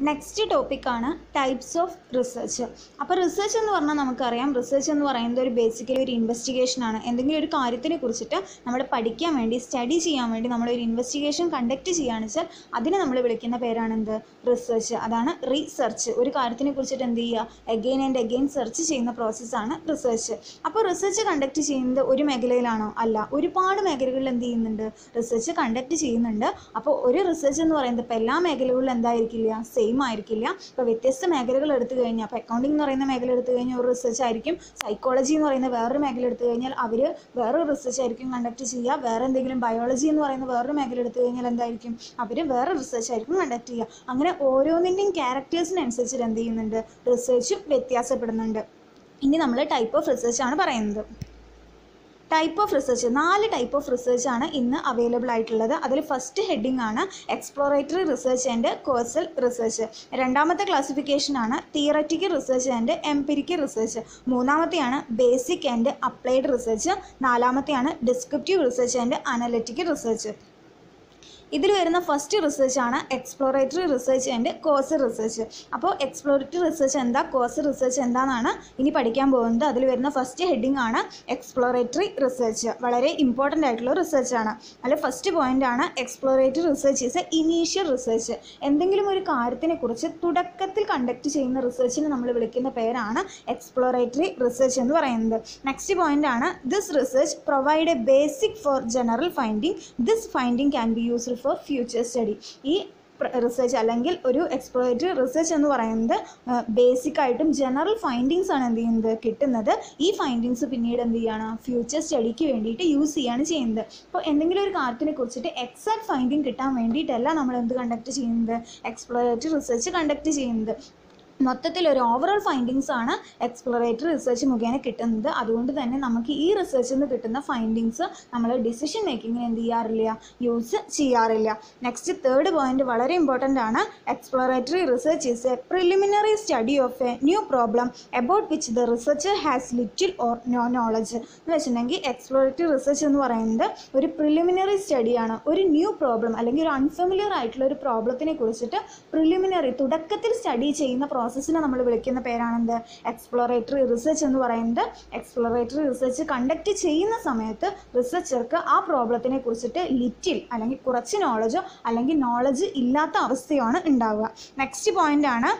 Next ടോപ്പിക്കാണ് types of research. അപ്പോൾ research എന്ന് പറഞ്ഞാൽ നമുക്കറിയാം, റിസർച്ച് എന്ന് പറയുന്നത് ഒരു ബേസിക്കലി ഒരു ഇൻവെസ്റ്റിഗേഷനാണ്. എന്തെങ്കിലും ഒരു കാര്യത്തിനെ കുറിച്ചിട്ട് നമ്മൾ പഠിക്കാൻ വേണ്ടി, സ്റ്റഡി ചെയ്യാൻ വേണ്ടി നമ്മളൊരു ഇൻവെസ്റ്റിഗേഷൻ കണ്ടക്ട് ചെയ്യുകയാണെന്ന് വെച്ചാൽ അതിനെ നമ്മൾ വിളിക്കുന്ന പേരാണ് എന്ത്? റിസർച്ച്. അതാണ് റീസെർച്ച്. ഒരു കാര്യത്തിനെ കുറിച്ചിട്ട് എന്ത് ചെയ്യുക? എഗെയിൻ ആൻഡ് എഗെയിൻ സെർച്ച് ചെയ്യുന്ന പ്രോസസ്സാണ് റിസർച്ച്. അപ്പോൾ റിസർച്ച് കണ്ടക്ട് ചെയ്യുന്നത് ഒരു മേഖലയിലാണോ? അല്ല, ഒരുപാട് മേഖലകളിൽ എന്ത് ചെയ്യുന്നുണ്ട്? റിസർച്ച് കണ്ടക്ട് ചെയ്യുന്നുണ്ട്. അപ്പോൾ ഒരു റിസർച്ച് എന്ന് പറയുന്നത് ഇപ്പോൾ എല്ലാ മേഖലകളിലും എന്തായിരിക്കില്ല? സെയിം ആയിരിക്കില്ല. ഇപ്പോൾ വ്യത്യസ്ത മേഖലകൾ എടുത്തു കഴിഞ്ഞാൽ, ഇപ്പോൾ അക്കൗണ്ടിംഗ് എന്ന് പറയുന്ന മേഖല എടുത്തു കഴിഞ്ഞാൽ ഒരു റിസർച്ച് ആയിരിക്കും. സൈക്കോളജി എന്ന് പറയുന്ന വേറൊരു മേഖല എടുത്തു കഴിഞ്ഞാൽ അവർ വേറൊരു റിസർച്ച് ആയിരിക്കും കണ്ടക്ട് ചെയ്യുക. വേറെ എന്തെങ്കിലും ബയോളജി എന്ന് പറയുന്ന വേറൊരു മേഖല എടുത്തു കഴിഞ്ഞാൽ എന്തായിരിക്കും? അവർ വേറെ റിസർച്ച് ആയിരിക്കും കണ്ടക്ട് ചെയ്യുക. അങ്ങനെ ഓരോന്നിൻ്റെയും ക്യാരക്ടേഴ്സിനനുസരിച്ചിട്ട് എന്ത് ചെയ്യുന്നുണ്ട്? റിസർച്ചും വ്യത്യാസപ്പെടുന്നുണ്ട്. ഇനി നമ്മൾ ടൈപ്പ് ഓഫ് റിസർച്ച് ആണ് പറയുന്നത്. Type of research, 4 type of research ആണ് ഇന്ന് അവൈലബിൾ ആയിട്ടുള്ളത്. അതിൽ ഫസ്റ്റ് ഹെഡിങ് ആണ് exploratory research and causal research. രണ്ടാമത്തെ ക്ലാസിഫിക്കേഷൻ ആണ് theoretical research and empirical research. മൂന്നാമത്തെയാണ് ബേസിക് ആൻഡ് അപ്ലൈഡ് റിസർച്ച്. നാലാമത്തെയാണ് descriptive research and analytical research. ഇതിൽ വരുന്ന ഫസ്റ്റ് റിസർച്ച് ആണ് exploratory research and causal research. അപ്പോൾ എക്സ്പ്ലോറേറ്ററി റിസർച്ച് എന്താ, കോസൽ റിസർച്ച് എന്താണെന്നാണ് ഇനി പഠിക്കാൻ പോകുന്നത്. അതിൽ വരുന്ന ഫസ്റ്റ് ഹെഡിങ് ആണ് എക്സ്പ്ലോറേറ്ററി റിസർച്ച്. വളരെ ഇമ്പോർട്ടൻ്റ് ആയിട്ടുള്ള റിസർച്ച് ആണ്. അതിൽ ഫസ്റ്റ് പോയിന്റ് ആണ് exploratory research is A initial research. എന്തെങ്കിലും ഒരു കാര്യത്തിനെ കുറിച്ച് തുടക്കത്തിൽ കണ്ടക്ട് ചെയ്യുന്ന റിസർച്ചിന് നമ്മൾ വിളിക്കുന്ന പേരാണ് എക്സ്പ്ലോറേറ്ററി റിസർച്ച് എന്ന് പറയുന്നത്. നെക്സ്റ്റ് പോയിന്റ് ആണ് this research provide A basic four general finding. This finding can be used for future study. ഈ റിസർച്ച് അല്ലെങ്കിൽ ഒരു എക്സ്പ്ലോറേറ്ററി റിസർച്ച് എന്ന് പറയുന്നത് ബേസിക്കായിട്ടും ജനറൽ ഫൈൻഡിങ്സ് ആണ് എന്ത് ചെയ്യുന്നത്? കിട്ടുന്നത്. ഈ ഫൈൻഡിങ്സ് പിന്നീട് എന്ത് ചെയ്യണം? ഫ്യൂച്ചർ സ്റ്റഡിക്ക് വേണ്ടിയിട്ട് യൂസ് ചെയ്യാണ് ചെയ്യുന്നത്. അപ്പോൾ എന്തെങ്കിലും ഒരു കാര്യത്തിനെ കുറിച്ചിട്ട് എക്സാക്ട് ഫൈൻഡിങ് കിട്ടാൻ വേണ്ടിയിട്ടല്ല നമ്മൾ എന്ത് കണ്ടക്ട് ചെയ്യുന്നത്? എക്സ്പ്ലോറേറ്ററി റിസർച്ച് കണ്ടക്ട് ചെയ്യുന്നത്. മൊത്തത്തിൽ ഒരു ഓവറോൾ ഫൈൻഡിങ്സ് ആണ് എക്സ്പ്ലോറേറ്ററി റിസർച്ച് മുഖേന കിട്ടുന്നത്. അതുകൊണ്ട് തന്നെ നമുക്ക് ഈ റിസർച്ചിൽ നിന്ന് കിട്ടുന്ന ഫൈൻഡിങ്സ് നമ്മൾ ഡിസിഷൻ മേക്കിങ്ങിന് എന്ത് ചെയ്യാറില്ല? യൂസ് ചെയ്യാറില്ല. നെക്സ്റ്റ് തേർഡ് പോയിന്റ് വളരെ ഇമ്പോർട്ടൻ്റ് ആണ്. Exploratory research is a preliminary study of a new problem about which the researcher has little or no knowledge. എന്ന് വെച്ചിട്ടുണ്ടെങ്കിൽ എക്സ്പ്ലോറേറ്ററി റിസർച്ച് എന്ന് പറയുന്നത് ഒരു പ്രിലിമിനറി സ്റ്റഡിയാണ്. ഒരു ന്യൂ പ്രോബ്ലം അല്ലെങ്കിൽ ഒരു അൺഫെമിലിയർ ആയിട്ടുള്ള ഒരു പ്രോബ്ലത്തിനെ കുറിച്ചിട്ട് പ്രിലിമിനറി തുടക്കത്തിൽ സ്റ്റഡി ചെയ്യുന്ന പ്രോസസ്സിനെ നമ്മൾ വിളിക്കുന്ന പേരാണെന്ത്? എക്സ്പ്ലോറേറ്ററി റിസർച്ച് എന്ന് പറയുന്നത്. എക്സ്പ്ലോറേറ്ററി റിസർച്ച് കണ്ടക്ട് ചെയ്യുന്ന സമയത്ത് റിസർച്ചർക്ക് ആ പ്രോബ്ലത്തിനെ കുറിച്ചിട്ട് ലിറ്റിൽ അല്ലെങ്കിൽ കുറച്ച് നോളജോ അല്ലെങ്കിൽ നോളജ് ഇല്ലാത്ത അവസ്ഥയാണ് ഉണ്ടാവുക. നെക്സ്റ്റ് പോയിന്റ് ആണ്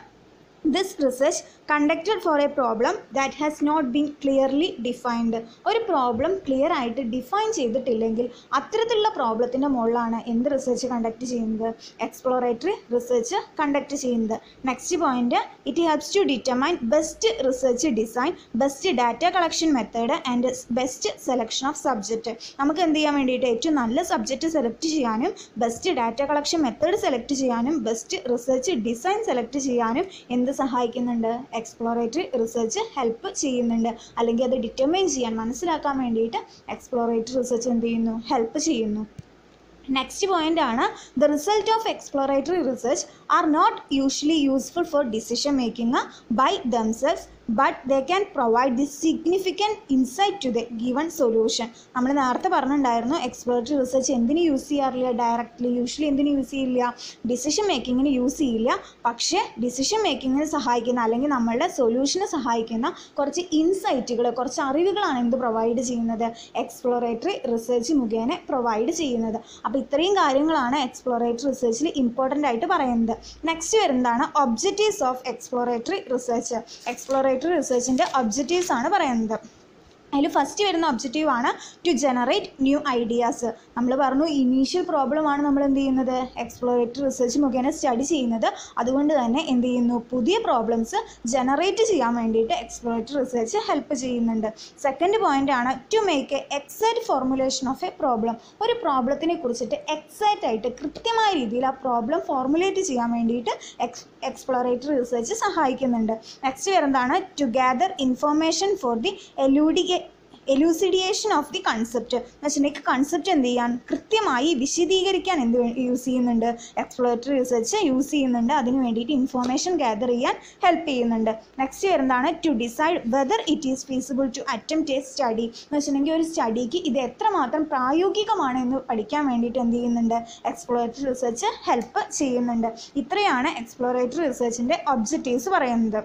this research conducted for a problem that has not been clearly defined. ഒരു പ്രോബ്ലം ക്ലിയർ ആയിട്ട് ഡിഫൈൻ ചെയ്തിട്ടില്ലെങ്കിൽ അത്തരത്തിലുള്ള പ്രോബ്ലത്തിൻ്റെ മുകളിലാണ് എന്ത് റിസർച്ച് കണ്ടക്ട് ചെയ്യുന്നത്? എക്സ്പ്ലോറേറ്ററി റിസർച്ച് കണ്ടക്ട് ചെയ്യുന്നത്. Next point it helps to determine best research design, best data collection method and best selection of subject. നമുക്ക് എന്ത് ചെയ്യാൻ വേണ്ടിയിട്ട് ഏറ്റവും നല്ല സബ്ജക്റ്റ് സെലക്ട് ചെയ്യാനും best data collection method select ചെയ്യാനും ബെസ്റ്റ് റിസർച്ച് ഡിസൈൻ സെലക്ട് ചെയ്യാനും എന്ത് സഹായിക്കുന്നുണ്ട്? എക്സ്പ്ലോറേറ്ററി റിസർച്ച് ഹെൽപ്പ് ചെയ്യുന്നുണ്ട്. അല്ലെങ്കിൽ അത് ഡിറ്റർമൈൻ ചെയ്യാൻ, മനസ്സിലാക്കാൻ വേണ്ടിയിട്ട് എക്സ്പ്ലോറേറ്ററി റിസർച്ച് എന്ത് ചെയ്യുന്നു? ഹെൽപ്പ് ചെയ്യുന്നു. നെക്സ്റ്റ് പോയിന്റ് ആണ് the result of exploratory research are not usually useful for decision making by themselves but they can provide the significant insight to the given solution. നമ്മൾ നേരത്തെ പറഞ്ഞിട്ടുണ്ടായിരുന്നു എക്സ്പ്ലോറേറ്ററി റിസർച്ച് എന്തിനു use ചെയ്യാറില്ല? Directly usually എന്തിനു use ചെയ്യില്ല? Decision മേക്കിങ്ങിന് use ചെയ്യില്ല. പക്ഷേ ഡിസിഷൻ മേക്കിങ്ങിന് സഹായിക്കുന്ന അല്ലെങ്കിൽ നമ്മളുടെ സൊല്യൂഷന് സഹായിക്കുന്ന കുറച്ച് ഇൻസൈറ്റുകൾ, കുറച്ച് അറിവുകളാണ് എന്ത് പ്രൊവൈഡ് ചെയ്യുന്നത്? എക്സ്പ്ലോറേറ്ററി റിസർച്ച് മുഖേന പ്രൊവൈഡ് ചെയ്യുന്നത്. അപ്പോൾ ഇത്രയും കാര്യങ്ങളാണ് എക്സ്പ്ലോറേറ്ററി റിസർച്ചിൽ ഇമ്പോർട്ടൻ്റ് ആയിട്ട് പറയുന്നത്. നെക്സ്റ്റ് വരുന്നതാണ് objectives of exploratory research. Exploratory റിസർച്ചിൻ്റെ ഒബ്ജക്റ്റീവ്സ് ആണ് പറയുന്നത്. അതിൽ ഫസ്റ്റ് വരുന്ന ഒബ്ജക്റ്റീവ് ആണ് ടു ജനറേറ്റ് ന്യൂ ഐഡിയാസ്. നമ്മൾ പറഞ്ഞു ഇനീഷ്യൽ പ്രോബ്ലമാണ് നമ്മൾ എന്ത് ചെയ്യുന്നത്? എക്സ്പ്ലോറേറ്ററി റിസർച്ച് മുഖേന സ്റ്റഡി ചെയ്യുന്നത്. അതുകൊണ്ട് തന്നെ എന്ത് ചെയ്യുന്നു? പുതിയ പ്രോബ്ലംസ് ജനറേറ്റ് ചെയ്യാൻ വേണ്ടിയിട്ട് എക്സ്പ്ലോറേറ്ററി റിസർച്ച് ഹെൽപ്പ് ചെയ്യുന്നുണ്ട്. സെക്കൻഡ് പോയിന്റ് ആണ് to make a exact formulation of a problem. ഒരു പ്രോബ്ലത്തിനെ കുറിച്ചിട്ട് എക്സാക്റ്റ് ആയിട്ട് കൃത്യമായ രീതിയിൽ ആ പ്രോബ്ലം ഫോർമുലേറ്റ് ചെയ്യാൻ വേണ്ടിയിട്ട് എക്സ്പ്ലോറേറ്ററി റിസർച്ച് സഹായിക്കുന്നുണ്ട്. നെക്സ്റ്റ് വരുന്നതാണ് to gather information for the elucidation of the concept എന്ന് വെച്ചിട്ടുണ്ടെങ്കിൽ കൺസെപ്റ്റ് എന്ത് ചെയ്യാൻ കൃത്യമായി വിശദീകരിക്കാൻ എന്ത് യൂസ് ചെയ്യുന്നുണ്ട്, എക്സ്പ്ലോറേറ്ററി റിസർച്ച് യൂസ് ചെയ്യുന്നുണ്ട്. അതിന് വേണ്ടിയിട്ട് ഇൻഫോർമേഷൻ ഗ്യാദർ ചെയ്യാൻ ഹെൽപ്പ് ചെയ്യുന്നുണ്ട്. നെക്സ്റ്റ് വരുന്നതാണ് to decide whether it is feasible to attempt a study എന്ന് വെച്ചിട്ടുണ്ടെങ്കിൽ ഒരു സ്റ്റഡിക്ക് ഇത് എത്രമാത്രം പ്രായോഗികമാണ് എന്ന് പഠിക്കാൻ വേണ്ടിയിട്ട് എന്ത് ചെയ്യുന്നുണ്ട്, എക്സ്പ്ലോറേറ്ററി റിസർച്ച് ഹെൽപ്പ് ചെയ്യുന്നുണ്ട്. ഇത്രയാണ് എക്സ്പ്ലോറേറ്ററി റിസർച്ചിൻ്റെ ഒബ്ജക്റ്റീവ്സ് പറയുന്നത്.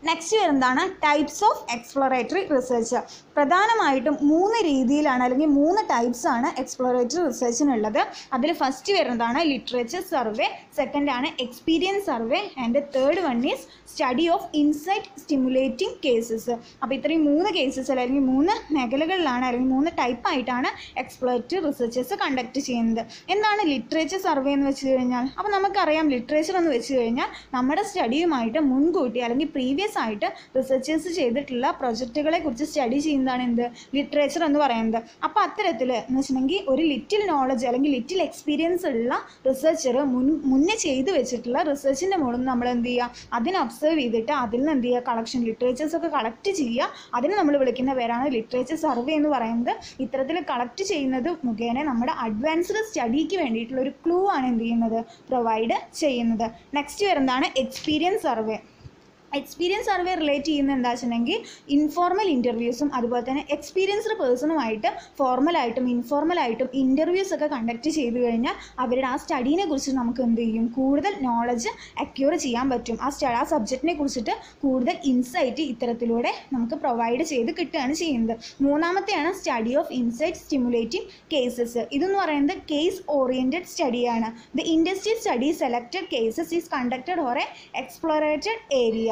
നെക്സ്റ്റ് വരുന്നതാണ് ടൈപ്സ് ഓഫ് എക്സ്പ്ലോറേറ്ററി റിസർച്ച്. പ്രധാനമായിട്ടും 3 രീതിയിലാണ് അല്ലെങ്കിൽ 3 ടൈപ്സ് ആണ് എക്സ്പ്ലോറേറ്ററി റിസർച്ചിനുള്ളത്. അതിൽ ഫസ്റ്റ് വരുന്നതാണ് ലിറ്ററേച്ചർ സർവേ, സെക്കൻഡ് ആണ് experience survey and third one is study of insight stimulating cases. അപ്പോൾ ഇത്രയും 3 കേസസ് അല്ലെങ്കിൽ 3 മേഖലകളിലാണ് അല്ലെങ്കിൽ 3 ടൈപ്പായിട്ടാണ് എക്സ്പ്ലോറേറ്ററി റിസർച്ചസ് കണ്ടക്ട് ചെയ്യുന്നത്. എന്താണ് ലിറ്ററേച്ചർ സർവേ എന്ന് വെച്ച് കഴിഞ്ഞാൽ, അപ്പോൾ നമുക്കറിയാം ലിറ്ററേച്ചർ എന്ന് വെച്ച് കഴിഞ്ഞാൽ നമ്മുടെ സ്റ്റഡിയുമായിട്ട് മുൻകൂട്ടി അല്ലെങ്കിൽ പ്രീവിയസ് ആയിട്ട് റിസർച്ചേഴ്സ് ചെയ്തിട്ടുള്ള പ്രൊജക്റ്റുകളെ കുറിച്ച് സ്റ്റഡി ചെയ്യുന്നതാണ് എന്ത്, ലിറ്ററേച്ചർ എന്ന് പറയുന്നത്. അപ്പോൾ അത്തരത്തിൽ എന്ന് വെച്ചിട്ടുണ്ടെങ്കിൽ ഒരു ലിറ്റിൽ നോളജ് അല്ലെങ്കിൽ ലിറ്റിൽ എക്സ്പീരിയൻസ് ഉള്ള റിസർച്ചർ മുന്നേ ചെയ്തു വെച്ചിട്ടുള്ള റിസർച്ചിൻ്റെ മുകളിൽ നമ്മൾ എന്ത് ചെയ്യുക, അതിനെ ഒബ്സർവ് ചെയ്തിട്ട് അതിൽ നിന്ന് എന്ത് ചെയ്യുക, കളക്ഷൻ ലിറ്ററേച്ചേഴ്സൊക്കെ കളക്ട് ചെയ്യുക. അതിന് നമ്മൾ വിളിക്കുന്ന പേരാണ് ലിറ്ററേച്ചർ സർവേ എന്ന് പറയുന്നത്. ഇത്തരത്തിൽ കളക്ട് ചെയ്യുന്നത് മുഖേന നമ്മുടെ അഡ്വാൻസ്ഡ് സ്റ്റഡിക്ക് വേണ്ടിയിട്ടുള്ള ഒരു ക്ലൂ ആണ് എന്ത് ചെയ്യുന്നത്, പ്രൊവൈഡ് ചെയ്യുന്നത്. നെക്സ്റ്റ് വരുന്നതാണ് experience survey. Experience survey relate ചെയ്യുന്നത് എന്താ വെച്ചിട്ടുണ്ടെങ്കിൽ ഇൻഫോർമൽ ഇൻ്റർവ്യൂസും അതുപോലെ തന്നെ എക്സ്പീരിയൻസ്ഡ് പേഴ്സണുമായിട്ട് ഫോർമലായിട്ടും ഇൻഫോർമലായിട്ടും ഇൻ്റർവ്യൂസ് ഒക്കെ കണ്ടക്ട് ചെയ്ത് കഴിഞ്ഞാൽ അവരുടെ ആ സ്റ്റഡീനെ കുറിച്ച് നമുക്ക് എന്ത് ചെയ്യും, കൂടുതൽ നോളജ് അക്യൂർ ചെയ്യാൻ പറ്റും. ആ സബ്ജക്റ്റിനെ കുറിച്ചിട്ട് കൂടുതൽ ഇൻസൈറ്റ് ഇത്തരത്തിലൂടെ നമുക്ക് പ്രൊവൈഡ് ചെയ്ത് കിട്ടുകയാണ് ചെയ്യുന്നത്. മൂന്നാമത്തെയാണ് study of insight stimulating cases. ഇതെന്ന് പറയുന്നത് കേസ് ഓറിയൻറ്റഡ് സ്റ്റഡിയാണ്. The industry study selected cases is conducted or a explorated area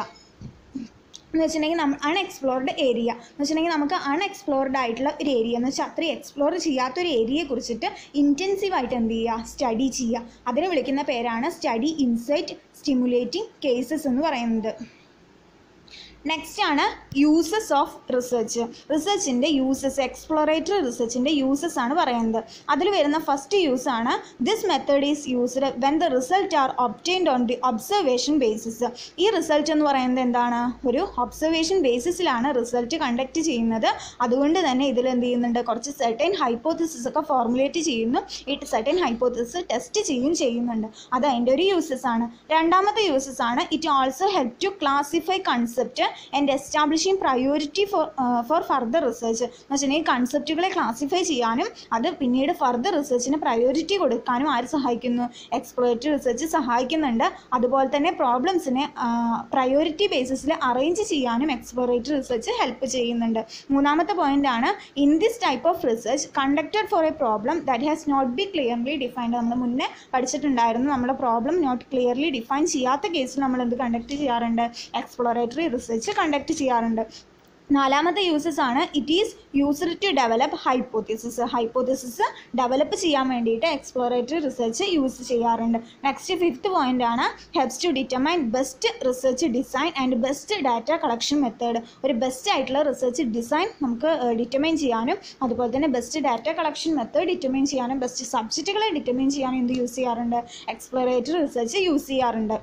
എന്ന് വെച്ചിട്ടുണ്ടെങ്കിൽ അൺഎക്സ്പ്ലോർഡ് ഏരിയ എന്ന് വെച്ചിട്ടുണ്ടെങ്കിൽ നമുക്ക് അൺഎക്സ്പ്ലോർഡ് ആയിട്ടുള്ള ഒരു ഏരിയ എന്ന് വെച്ചാൽ അത്രയും എക്സ്പ്ലോർ ചെയ്യാത്തൊരു ഏരിയയെ കുറിച്ചിട്ട് ഇൻറ്റൻസീവായിട്ട് എന്ത് ചെയ്യുക, സ്റ്റഡി ചെയ്യുക. അതിന് വിളിക്കുന്ന പേരാണ് സ്റ്റഡി ഇൻസൈറ്റ് സ്റ്റിമുലേറ്റിംഗ് കേസസ് എന്ന് പറയുന്നത്. നെക്സ്റ്റ് ആണ് യൂസസ് ഓഫ് റിസർച്ച്. റിസർച്ചിൻ്റെ യൂസസ്, എക്സ്പ്ലോറേറ്ററി റിസർച്ചിൻ്റെ യൂസസ് ആണ് പറയുന്നത്. അതിൽ വരുന്ന ഫസ്റ്റ് യൂസ് ആണ് this method is used when the result are obtained on the observation basis. ഈ റിസൾട്ട് എന്ന് പറയുന്നത് എന്താണ്, ഒരു ഒബ്സർവേഷൻ ബേസിസിലാണ് റിസൾട്ട് കണ്ടക്ട് ചെയ്യുന്നത്. അതുകൊണ്ട് തന്നെ ഇതിൽ എന്ത് ചെയ്യുന്നുണ്ട്, കുറച്ച് സെർട്ടൈൻ ഹൈപ്പോത്തിസിസ് ഒക്കെ ഫോർമുലേറ്റ് ചെയ്യുന്നു. ഈ സെർട്ടൈൻ ഹൈപ്പോത്തിസിസ് ടെസ്റ്റ് ചെയ്യുന്നുണ്ട്. അത് അതിൻ്റെ ഒരു യൂസസ് ആണ്. രണ്ടാമത്തെ യൂസസ് ആണ് it also help to classify concept and establishing priority for further research. എന്ന് വെച്ചിട്ടുണ്ടെങ്കിൽ കൺസെപ്റ്റുകളെ ക്ലാസിഫൈ ചെയ്യാനും അത് പിന്നീട് ഫർദർ റിസർച്ചിന് പ്രയോറിറ്റി കൊടുക്കാനും ആര് സഹായിക്കുന്നു, എക്സ്പ്ലോറേറ്ററി റിസർച്ച് സഹായിക്കുന്നുണ്ട്. അതുപോലെ തന്നെ പ്രോബ്ലംസിനെ പ്രയോറിറ്റി ബേസിസിൽ അറേഞ്ച് ചെയ്യാനും എക്സ്പ്ലോറേറ്ററി റിസർച്ച് ഹെൽപ്പ് ചെയ്യുന്നുണ്ട്. മൂന്നാമത്തെ പോയിന്റ് ആണ് in this type of research conducted for a problem that has not be clearly defined. നമ്മൾ മുന്നേ പഠിച്ചിട്ടുണ്ടായിരുന്നു, നമ്മുടെ പ്രോബ്ലം നോട്ട് ക്ലിയർലി ഡിഫൈൻ ചെയ്യാത്ത കേസിൽ നമ്മൾ എന്ത് കണ്ടക്ട് ചെയ്യാറുണ്ട്, എക്സ്പ്ലോറേറ്ററി റിസർച്ച് കണ്ടക്ട് ചെയ്യാറുണ്ട്. നാലാമത്തെ യൂസസ് ആണ് it is used to develop hypothesis develop ചെയ്യാൻ വേണ്ടിയിട്ട് എക്സ്പ്ലോറേറ്ററി റിസർച്ച് യൂസ് ചെയ്യാറുണ്ട്. നെക്സ്റ്റ് ഫിഫ്ത്ത് പോയിന്റ് ആണ് helps to determine best research design and best data collection method. ഒരു ബെസ്റ്റ് ആയിട്ടുള്ള റിസർച്ച് ഡിസൈൻ നമുക്ക് ഡിറ്റർമൈൻ ചെയ്യാനും അതുപോലെ തന്നെ best data collection method determine ചെയ്യാനും ബെസ്റ്റ് സബ്ജക്റ്റുകളെ ഡിറ്റർമൈൻ ചെയ്യാനും എന്ത് യൂസ് ചെയ്യാറുണ്ട്, എക്സ്പ്ലോറേറ്ററി റിസർച്ച് യൂസ് ചെയ്യാറുണ്ട്.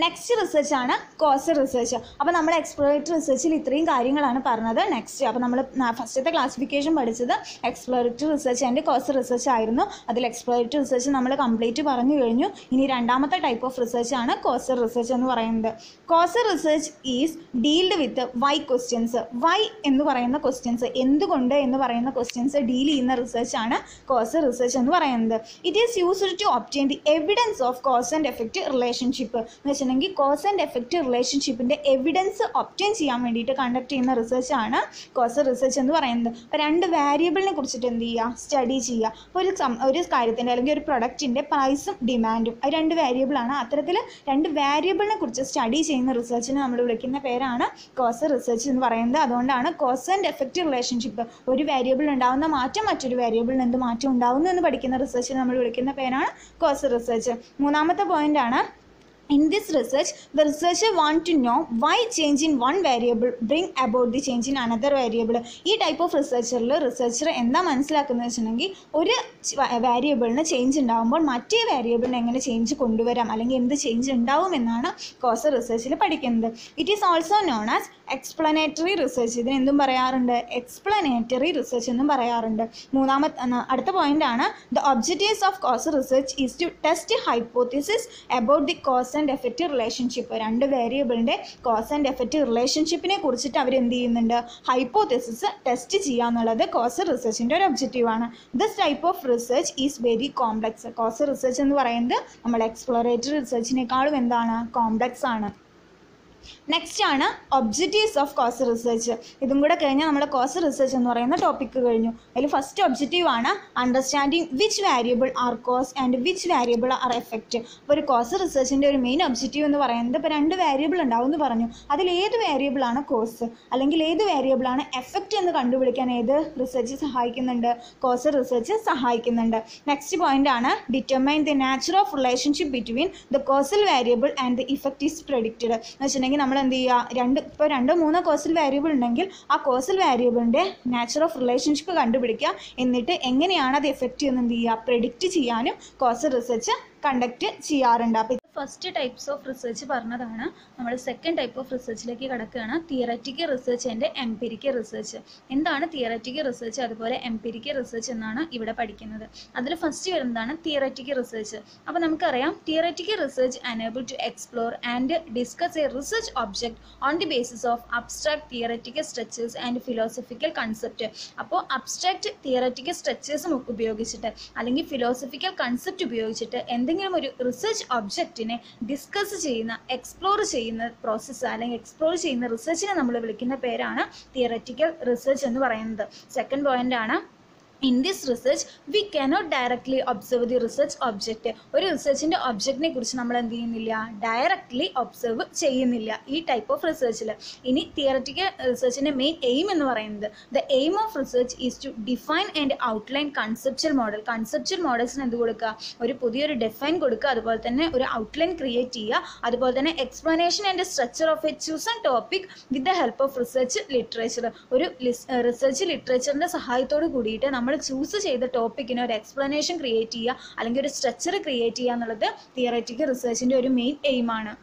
നെക്സ്റ്റ് റിസർച്ച് ആണ് കോസർ റിസർച്ച്. അപ്പോൾ നമ്മൾ എക്സ്പ്ലോറേറ്ററി റിസർച്ചിൽ ഇത്രയും കാര്യങ്ങളാണ് പറഞ്ഞത്. നെക്സ്റ്റ് അപ്പോൾ നമ്മൾ ഫസ്റ്റത്തെ ക്ലാസിഫിക്കേഷൻ പഠിച്ചത് exploratory research and causal research ആയിരുന്നു. അതിൽ എക്സ്പ്ലോറേറ്ററി റിസർച്ച് നമ്മൾ കംപ്ലീറ്റ് പറഞ്ഞു കഴിഞ്ഞു. ഇനി രണ്ടാമത്തെ ടൈപ്പ് ഓഫ് റിസർച്ച് ആണ് കോസർ റിസർച്ച് എന്ന് പറയുന്നത്. Causal research is dealed with why questions. Why എന്ന് പറയുന്ന ക്വസ്റ്റ്യൻസ്, എന്തുകൊണ്ട് എന്ന് പറയുന്ന ക്വസ്റ്റ്യൻസ് ഡീൽ ചെയ്യുന്ന റിസർച്ചാണ് കോസർ റിസർച്ച് എന്ന് പറയുന്നത്. It is used to obtain the evidence of cause and effect relationship. എന്ന് വെച്ചിട്ടുണ്ടെങ്കിൽ കോസ് ആൻഡ് എഫക്റ്റ് റിലേഷൻഷിപ്പിൻ്റെ എവിഡൻസ് ഒബ്റ്റെയിൻ ചെയ്യാൻ വേണ്ടിയിട്ട് കണ്ടക്ട് ചെയ്യുന്ന റിസർച്ചാണ് കോസർ റിസർച്ച് എന്ന് പറയുന്നത്. അപ്പോൾ രണ്ട് വേരിയബിളിനെ കുറിച്ചിട്ട് എന്ത് ചെയ്യുക, സ്റ്റഡി ചെയ്യുക. ഒരു കാര്യത്തിൻ്റെ അല്ലെങ്കിൽ ഒരു പ്രൊഡക്റ്റിൻ്റെ പ്രൈസും ഡിമാൻഡും അത് രണ്ട് വേരിയബിളാണ്. അത്തരത്തിൽ രണ്ട് വേരിയബിളിനെ കുറിച്ച് സ്റ്റഡി ചെയ്യുന്ന റിസർച്ചിനെ നമ്മൾ വിളിക്കുന്ന പേരാണ് കോസർ റിസർച്ച് എന്ന് പറയുന്നത്. അതുകൊണ്ടാണ് കോസ് ആൻഡ് എഫക്റ്റ് റിലേഷൻഷിപ്പ്, ഒരു വേരിയബിൾ ഉണ്ടാകുന്ന മാറ്റം മറ്റൊരു വേരിയബിളിന് എന്ത് മാറ്റം ഉണ്ടാകുന്നു എന്ന് പഠിക്കുന്ന റിസർച്ചിനെ നമ്മൾ വിളിക്കുന്ന പേരാണ് കോസർ റിസർച്ച്. മൂന്നാമത്തെ പോയിന്റ് ആണ് in this research the researcher want to know why change in one variable bring about the change in another variable. ഈ ടൈപ്പ് ഓഫ് റിസർച്ചറിൽ റിസർച്ചർ എന്താ മനസ്സിലാക്കുന്നത് വെച്ചിട്ടുണ്ടെങ്കിൽ ഒരു വേരിയബിളിന് ചേഞ്ച് ഉണ്ടാകുമ്പോൾ മറ്റേ വേരിയബിളിന് എങ്ങനെ ചേഞ്ച് കൊണ്ടുവരാം അല്ലെങ്കിൽ എന്ത് ചേഞ്ച് ഉണ്ടാവും എന്നാണ് കോസൽ റിസർച്ചിൽ പഠിക്കുന്നത്. It is also known as explanatory research. ഇതിന് എന്തും പറയാറുണ്ട്? എക്സ്പ്ലനേറ്ററി റിസർച്ച് എന്നും പറയാറുണ്ട്. അടുത്ത പോയിന്റാണ് the objectives of causal research is to test hypothesis about the cause and effect relationship. രണ്ട് വേരിയബിളിൻ്റെ കോസ് ആൻഡ് എഫക്റ്റ് റിലേഷൻഷിപ്പിനെ കുറിച്ചിട്ട് അവർ എന്ത് ചെയ്യുന്നുണ്ട്? ഹൈപ്പോത്തിസിസ് ടെസ്റ്റ് ചെയ്യുക എന്നുള്ളത് കോസൽ റിസർച്ചിൻ്റെ ഒരു ഒബ്ജക്റ്റീവാണ്. This type of research is very complex. Causal research എന്ന് പറയുന്നത് നമ്മൾ എക്സ്പ്ലോറേറ്ററി റിസർച്ചിനേക്കാളും എന്താണ്? കോംപ്ലക്സ് ആണ്. നെക്സ്റ്റ് ആണ് ഒബ്ജക്റ്റീവ്സ് ഓഫ് കോസൽ റിസർച്ച്. ഇതും കൂടെ കഴിഞ്ഞാൽ നമ്മുടെ കോസൽ റിസർച്ച് എന്ന് പറയുന്ന ടോപ്പിക്ക് കഴിഞ്ഞു. അതിൽ ഫസ്റ്റ് ഒബ്ജക്റ്റീവ് ആണ് understanding which variable are cause and which variable are effect. അപ്പോൾ ഒരു കോസൽ റിസർച്ചിൻ്റെ ഒരു മെയിൻ ഒബ്ജക്റ്റീവ് എന്ന് പറയുന്നത് ഇപ്പോൾ 2 വേരിയബിൾ ഉണ്ടാവും എന്ന് പറഞ്ഞു. അതിൽ ഏത് വേരിയബിളാണ് കോസ് അല്ലെങ്കിൽ ഏത് വേരിയബിളാണ് എഫക്റ്റ് എന്ന് കണ്ടുപിടിക്കാൻ ഏത് റിസർച്ച് സഹായിക്കുന്നുണ്ട്? കോസൽ റിസർച്ച് സഹായിക്കുന്നുണ്ട്. നെക്സ്റ്റ് പോയിന്റ് ആണ് determine the nature of relationship between the causal variable and the effect is predicted. എന്ന് വെച്ചിട്ടുണ്ടെങ്കിൽ നമ്മൾ എന്ത് ചെയ്യുക? ഇപ്പോൾ 2-3 കോസൽ വേരിയബിൾ ഉണ്ടെങ്കിൽ ആ കോസൽ വേരിയബിളിൻ്റെ നാച്ചർ ഓഫ് റിലേഷൻഷിപ്പ് കണ്ടുപിടിക്കുക. എന്നിട്ട് എങ്ങനെയാണ് അത് എഫക്റ്റ് ചെയ്യുന്നത് എന്ത് ചെയ്യുക? പ്രെഡിക്റ്റ് ചെയ്യാനും കോസൽ റിസർച്ച് കണ്ടക്ട് ചെയ്യാറുണ്ട്. അപ്പോൾ ഫസ്റ്റ് ടൈപ്സ് ഓഫ് റിസർച്ച് പറഞ്ഞതാണ്. നമ്മൾ സെക്കൻഡ് ടൈപ്പ് ഓഫ് റിസർച്ചിലേക്ക് കിടക്കുകയാണ്. Theoretical research and empirical research. എന്താണ് തിയററ്റിക്കൽ റിസർച്ച് അതുപോലെ എംപിരിക്കൽ റിസർച്ച് എന്നാണ് ഇവിടെ പഠിക്കുന്നത്. അതിൽ ഫസ്റ്റ് വരുന്നതാണ് തിയററ്റിക്കൽ റിസർച്ച്. അപ്പോൾ നമുക്കറിയാം theoretical research enable to explore and discuss a research object on the basis of abstract theoretical structures and philosophical concept. അപ്പോൾ അബ്സ്ട്രാക്ട് തിയററ്റിക്കൽ സ്ട്രക്ചേഴ്സ് ഉപയോഗിച്ചിട്ട് അല്ലെങ്കിൽ ഫിലോസഫിക്കൽ കൺസെപ്റ്റ് ഉപയോഗിച്ചിട്ട് എന്തെങ്കിലും ഒരു റിസർച്ച് ഒബ്ജക്റ്റിനെ ഡിസ്കസ് ചെയ്യുന്ന എക്സ്പ്ലോർ ചെയ്യുന്ന പ്രോസസ്സ് അല്ലെങ്കിൽ എക്സ്പ്ലോർ ചെയ്യുന്ന റിസർച്ചിനെ നമ്മൾ വിളിക്കുന്ന പേരാണ് തിയററ്റിക്കൽ റിസർച്ച് എന്ന് പറയുന്നത്. സെക്കൻഡ് പോയിന്റ് ആണ് In this research, we cannot directly observe the research object. ഒരു റിസർച്ചിൻ്റെ ഒബ്ജക്റ്റിനെ കുറിച്ച് നമ്മൾ എന്ത് ചെയ്യുന്നില്ല? ഡയറക്റ്റ്ലി ഒബ്സർവ് ചെയ്യുന്നില്ല ഈ ടൈപ്പ് ഓഫ് റിസർച്ചിൽ. ഇനി തിയററ്റിക്കൽ റിസർച്ചിൻ്റെ മെയിൻ എയിം എന്ന് പറയുന്നത് the aim of research is to define and outline conceptual model. Conceptual മോഡൽസിന് എന്ത് കൊടുക്കുക? ഒരു പുതിയൊരു ഡിഫൈൻ കൊടുക്കുക, അതുപോലെ തന്നെ ഒരു ഔട്ട്ലൈൻ ക്രിയേറ്റ് ചെയ്യുക, അതുപോലെ തന്നെ explanation and structure of A chosen topic with the help of research literature. ഒരു റിസർച്ച് ലിറ്ററേച്ചറിൻ്റെ സഹായത്തോട് കൂടിയിട്ട് നമ്മൾ ചൂസ് ചെയ്ത ടോപ്പിക്കിന് ഒരു എക്സ്പ്ലനേഷൻ ക്രിയേറ്റ് ചെയ്യുക അല്ലെങ്കിൽ ഒരു സ്ട്രക്ചർ ക്രിയേറ്റ് ചെയ്യുക എന്നുള്ളത് തിയററ്റിക്കൽ റിസർച്ചിൻ്റെ ഒരു മെയിൻ എയിമാണ്.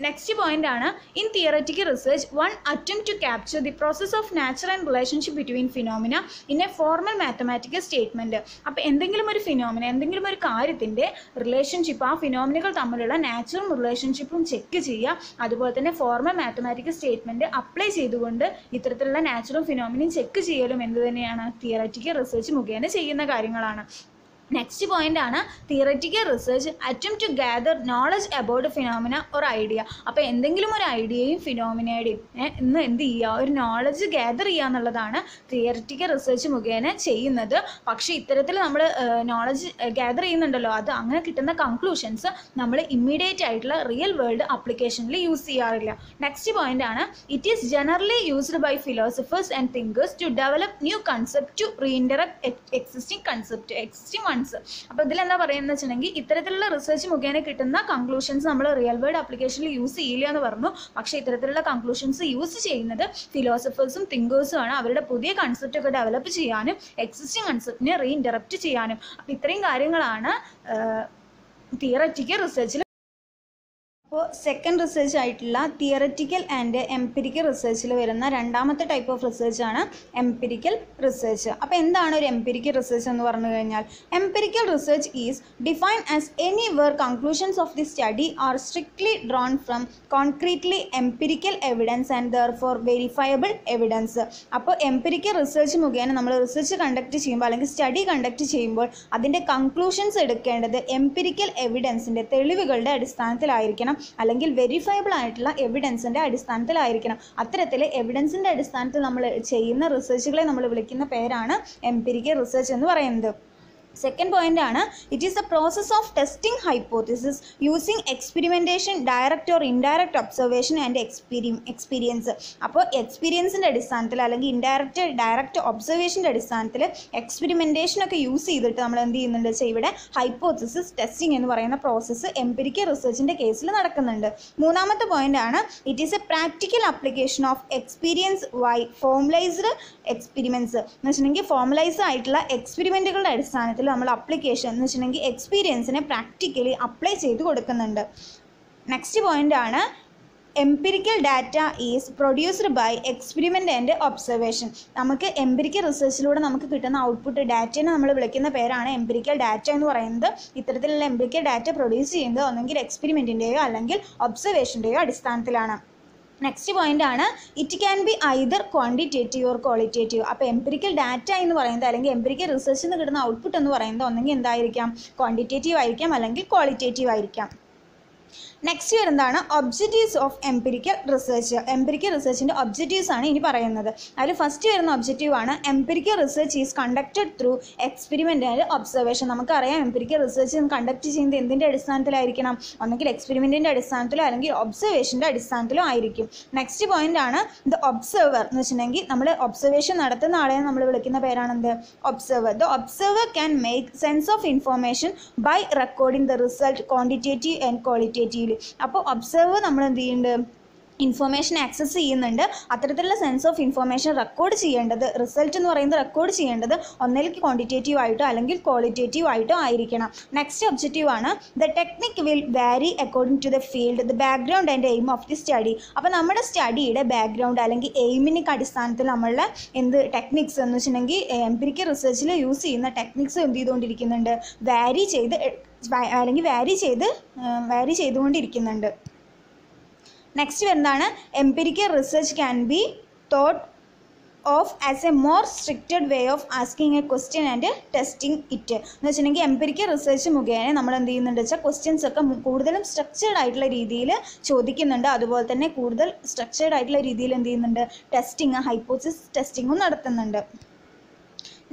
നെക്സ്റ്റ് പോയിന്റ് ആണ് in theoretical research one attempt to capture the process of nature and relationship between phenomena in a formal mathematical statement. അപ്പോൾ എന്തെങ്കിലും ഒരു ഫിനോമിന എന്തെങ്കിലും ഒരു കാര്യത്തിൻ്റെ റിലേഷൻഷിപ്പ് ആ ഫിനോമിനകൾ തമ്മിലുള്ള നാച്ചുറൽ റിലേഷൻഷിപ്പും ചെക്ക് ചെയ്യുക, അതുപോലെ തന്നെ ഫോർമൽ മാത്തമാറ്റിക്കൽ സ്റ്റേറ്റ്മെൻറ്റ് അപ്ലൈ ചെയ്തുകൊണ്ട് ഇത്തരത്തിലുള്ള നാച്ചുറൽ ഫിനോമിനയും ചെക്ക് ചെയ്യലും എന്ത് തന്നെയാണ്? തിയററ്റിക്കൽ റിസർച്ച് മുഖേന ചെയ്യുന്ന കാര്യങ്ങളാണ്. നെക്സ്റ്റ് പോയിന്റ് ആണ് theoretical research attempt to gather knowledge about phenomena or idea. അപ്പോൾ എന്തെങ്കിലും ഒരു ഐഡിയയും ഫിനോമിനയുടെയും ഇന്ന് എന്ത് ചെയ്യുക? ഒരു നോളജ് ഗ്യാദർ ചെയ്യുക എന്നുള്ളതാണ് തിയററ്റിക്കൽ റിസർച്ച് മുഖേന ചെയ്യുന്നത്. പക്ഷേ ഇത്തരത്തിൽ നമ്മൾ നോളജ് ഗ്യാദർ ചെയ്യുന്നുണ്ടല്ലോ, അത് അങ്ങനെ കിട്ടുന്ന കൺക്ലൂഷൻസ് നമ്മൾ ഇമ്മീഡിയറ്റ് ആയിട്ടുള്ള റിയൽ വേൾഡ് ആപ്ലിക്കേഷനിൽ യൂസ് ചെയ്യാറില്ല. നെക്സ്റ്റ് പോയിന്റ് ആണ് it is generally used by philosophers and thinkers to develop new concept to reinterpret existing concept existing. അപ്പോൾ ഇതിലെന്താ പറയുന്നത് വെച്ചിട്ടുണ്ടെങ്കിൽ ഇത്തരത്തിലുള്ള റിസർച്ച് മുഖേന കിട്ടുന്ന കൺക്ലൂഷൻസ് നമ്മൾ റിയൽ വേൾഡ് ആപ്ലിക്കേഷനിൽ യൂസ് ചെയ്യില്ല എന്ന് പറഞ്ഞു. പക്ഷേ ഇത്തരത്തിലുള്ള കൺക്ലൂഷൻസ് യൂസ് ചെയ്യുന്നത് ഫിലോസഫേഴ്സും തിങ്കേഴ്സും ആണ്. അവരുടെ പുതിയ കൺസെപ്റ്റ് ഒക്കെ ഡെവലപ്പ് ചെയ്യാനും എക്സിസ്റ്റിംഗ് കൺസെപ്റ്റിനെ റീഇൻറ്ററപ്റ്റ് ചെയ്യാനും. അപ്പോൾ ഇത്രയും കാര്യങ്ങളാണ് തിയററ്റിക്കൽ റിസർച്ചിൽ. അപ്പോൾ സെക്കൻഡ് റിസർച്ച് ആയിട്ടുള്ള തിയററ്റിക്കൽ ആൻഡ് എംപിരിക്കൽ റിസർച്ചിൽ വരുന്ന രണ്ടാമത്തെ ടൈപ്പ് ഓഫ് റിസർച്ചാണ് എംപിരിക്കൽ റിസർച്ച്. അപ്പോൾ എന്താണ് ഒരു എംപിരിക്കൽ റിസർച്ച് എന്ന് പറഞ്ഞു കഴിഞ്ഞാൽ? Empirical research is define as any where conclusions of the study are strictly drawn from concretely empirical evidence and therefore verifiable evidence. അപ്പോൾ എംപിരിക്കൽ റിസർച്ച് മുഖേന നമ്മൾ റിസർച്ച് കണ്ടക്ട് ചെയ്യുമ്പോൾ അല്ലെങ്കിൽ സ്റ്റഡി കണ്ടക്ട് ചെയ്യുമ്പോൾ അതിൻ്റെ കൺക്ലൂഷൻസ് എടുക്കേണ്ടത് എംപിരിക്കൽ എവിഡൻസിൻ്റെ തെളിവുകളുടെ അടിസ്ഥാനത്തിലായിരിക്കണം, അല്ലെങ്കിൽ വെരിഫയബിൾ ആയിട്ടുള്ള എവിഡൻസിൻ്റെ അടിസ്ഥാനത്തിലായിരിക്കണം. അത്തരത്തിൽ എവിഡൻസിൻ്റെ അടിസ്ഥാനത്തിൽ നമ്മൾ ചെയ്യുന്ന റിസർച്ചുകളെ നമ്മൾ വിളിക്കുന്ന പേരാണ് എംപിരിക്കൽ റിസർച്ച് എന്ന് പറയുന്നത്. സെക്കൻഡ് പോയിന്റ് ആണ് it is the process of testing hypothesis using experimentation direct or indirect observation and experience. അപ്പോൾ എക്സ്പീരിയൻസിൻ്റെ അടിസ്ഥാനത്തിൽ അല്ലെങ്കിൽ ഡയറക്റ്റ് ഒബ്സർവേഷൻ്റെ അടിസ്ഥാനത്തിൽ എക്സ്പെരിമെൻറ്റേഷനൊക്കെ യൂസ് ചെയ്തിട്ട് നമ്മൾ എന്ത് ചെയ്യുന്നുണ്ട് വെച്ചാൽ ഇവിടെ ഹൈപ്പോത്തിസിസ് ടെസ്റ്റിംഗ് എന്ന് പറയുന്ന പ്രോസസ്സ് എംപിരിക്കൽ റിസർച്ചിൻ്റെ കേസിൽ നടക്കുന്നുണ്ട്. മൂന്നാമത്തെ പോയിന്റ് ആണ് it is a practical application of experience by formalized experiments എന്ന് വെച്ചിട്ടുണ്ടെങ്കിൽ ഫോർമലൈസ് ആയിട്ടുള്ള എക്സ്പെരിമെൻറ്റുകളുടെ അടിസ്ഥാനത്തിൽ നമ്മൾ അപ്ലിക്കേഷൻ എന്ന് വെച്ചിട്ടുണ്ടെങ്കിൽ എക്സ്പീരിയൻസിനെ പ്രാക്ടിക്കലി അപ്ലൈ ചെയ്ത് കൊടുക്കുന്നുണ്ട്. നെക്സ്റ്റ് പോയിന്റ് ആണ് empirical data is produced by experiment and observation. നമുക്ക് എംപിരിക്കൽ റിസർച്ചിലൂടെ നമുക്ക് കിട്ടുന്ന ഔട്ട്പുട്ട് ഡാറ്റയെ നമ്മൾ വിളിക്കുന്ന പേരാണ് എംപിരിക്കൽ ഡാറ്റ എന്ന് പറയുന്നത്. ഇത്തരത്തിലുള്ള എംപിരിക്കൽ ഡാറ്റ പ്രൊഡ്യൂസ് ചെയ്യുന്നത് ഒന്നെങ്കിൽ എക്സ്പെരിമെൻറ്റിൻ്റെയോ അല്ലെങ്കിൽ ഒബ്സർവേഷൻ്റെയോ അടിസ്ഥാനത്തിലാണ്. നെക്സ്റ്റ് പോയിന്റ് ആണ് it can be either quantitative or qualitative. അപ്പോൾ എംപിരിക്കൽ ഡാറ്റ എന്ന് പറയുന്നത് അല്ലെങ്കിൽ എംപിരിക്കൽ റിസർച്ചിൽ നിന്ന് കിട്ടുന്ന ഔട്ട്പുട്ട് എന്ന് പറയുന്നത് ഒന്നെങ്കിൽ എന്തായിരിക്കാം, ക്വാണ്ടിറ്റേറ്റീവ് ആയിരിക്കാം അല്ലെങ്കിൽ ക്വാളിറ്റേറ്റീവ് ആയിരിക്കാം. നെക്സ്റ്റ് വരുന്നതാണ് objectives of empirical research. Empirical റിസർച്ചിൻ്റെ ഒബ്ജക്റ്റീവ്സ് ആണ് ഇനി പറയുന്നത്. അതിൽ ഫസ്റ്റ് വരുന്ന ഒബ്ജക്റ്റീവ് ആണ് empirical research is conducted through experiment and observation. നമുക്കറിയാം എംപിരിക്കൽ റിസർച്ച് കണ്ടക്ട് ചെയ്യുന്നത് എന്തിൻ്റെ അടിസ്ഥാനത്തിലായിരിക്കണം, ഒന്നെങ്കിൽ എക്സ്പെരിമെൻറ്റിൻ്റെ അടിസ്ഥാനത്തിലോ അല്ലെങ്കിൽ ഒബ്സർവേഷൻ്റെ അടിസ്ഥാനത്തിലോ ആയിരിക്കും. നെക്സ്റ്റ് പോയിന്റ് ആണ് ദ ഒബ്സർവർ എന്ന് വെച്ചിട്ടുണ്ടെങ്കിൽ നമ്മൾ ഒബ്സർവേഷൻ നടത്തുന്ന ആളെ നമ്മൾ വിളിക്കുന്ന പേരാണെന്ത്, observer. The observer can make sense of information by recording the result quantitative and qualitative. അപ്പോൾ ഒബ്സർവർ നമ്മൾ എന്ത് ചെയ്യുന്നുണ്ട്, ഇൻഫോർമേഷൻ ആക്സസ് ചെയ്യുന്നുണ്ട്. അത്തരത്തിലുള്ള സെൻസ് ഓഫ് ഇൻഫോർമേഷൻ റെക്കോർഡ് ചെയ്യേണ്ടത്, റിസൾട്ട് എന്ന് പറയുന്നത് റെക്കോർഡ് ചെയ്യേണ്ടത് ഒന്നിലേക്ക് ക്വാണ്ടിറ്റേറ്റീവ് ആയിട്ടോ അല്ലെങ്കിൽ ക്വാളിറ്റേറ്റീവ് ആയിട്ടോ ആയിരിക്കണം. നെക്സ്റ്റ് ഒബ്ജക്റ്റീവ് ആണ് the technique will vary according to the field the background and aim of the study. അപ്പോൾ നമ്മുടെ സ്റ്റഡിയുടെ ബാക്ക്ഗ്രൗണ്ട് അല്ലെങ്കിൽ എയിമിനൊക്കെ അടിസ്ഥാനത്തിൽ നമ്മളുടെ ടെക്നിക്സ് എന്ന് വെച്ചിട്ടുണ്ടെങ്കിൽ എംപിരിക്കൽ റിസർച്ചിൽ യൂസ് ചെയ്യുന്ന ടെക്നിക്സ് എന്ത് ചെയ്തുകൊണ്ടിരിക്കുന്നുണ്ട്, വാരി ചെയ്തുകൊണ്ടിരിക്കുന്നുണ്ട്. നെക്സ്റ്റ് വരുന്നതാണ് empirical research can be thought of as a more stricted way of asking a question and testing it. എന്ന് വെച്ചിട്ടുണ്ടെങ്കിൽ എംപിരിക്കൽ റിസർച്ച് മുഖേന നമ്മൾ എന്ത് ചെയ്യുന്നുണ്ട് വെച്ചാൽ ക്വസ്റ്റ്യൻസ് ഒക്കെ കൂടുതലും സ്ട്രക്ചേർഡ് ആയിട്ടുള്ള രീതിയിൽ ചോദിക്കുന്നുണ്ട്. അതുപോലെ തന്നെ കൂടുതൽ സ്ട്രക്ചേർഡ് ആയിട്ടുള്ള രീതിയിൽ എന്ത് ചെയ്യുന്നുണ്ട്, ടെസ്റ്റിംഗ്, ഹൈപ്പോത്തിസിസ് ടെസ്റ്റിങ്ങും നടത്തുന്നുണ്ട്.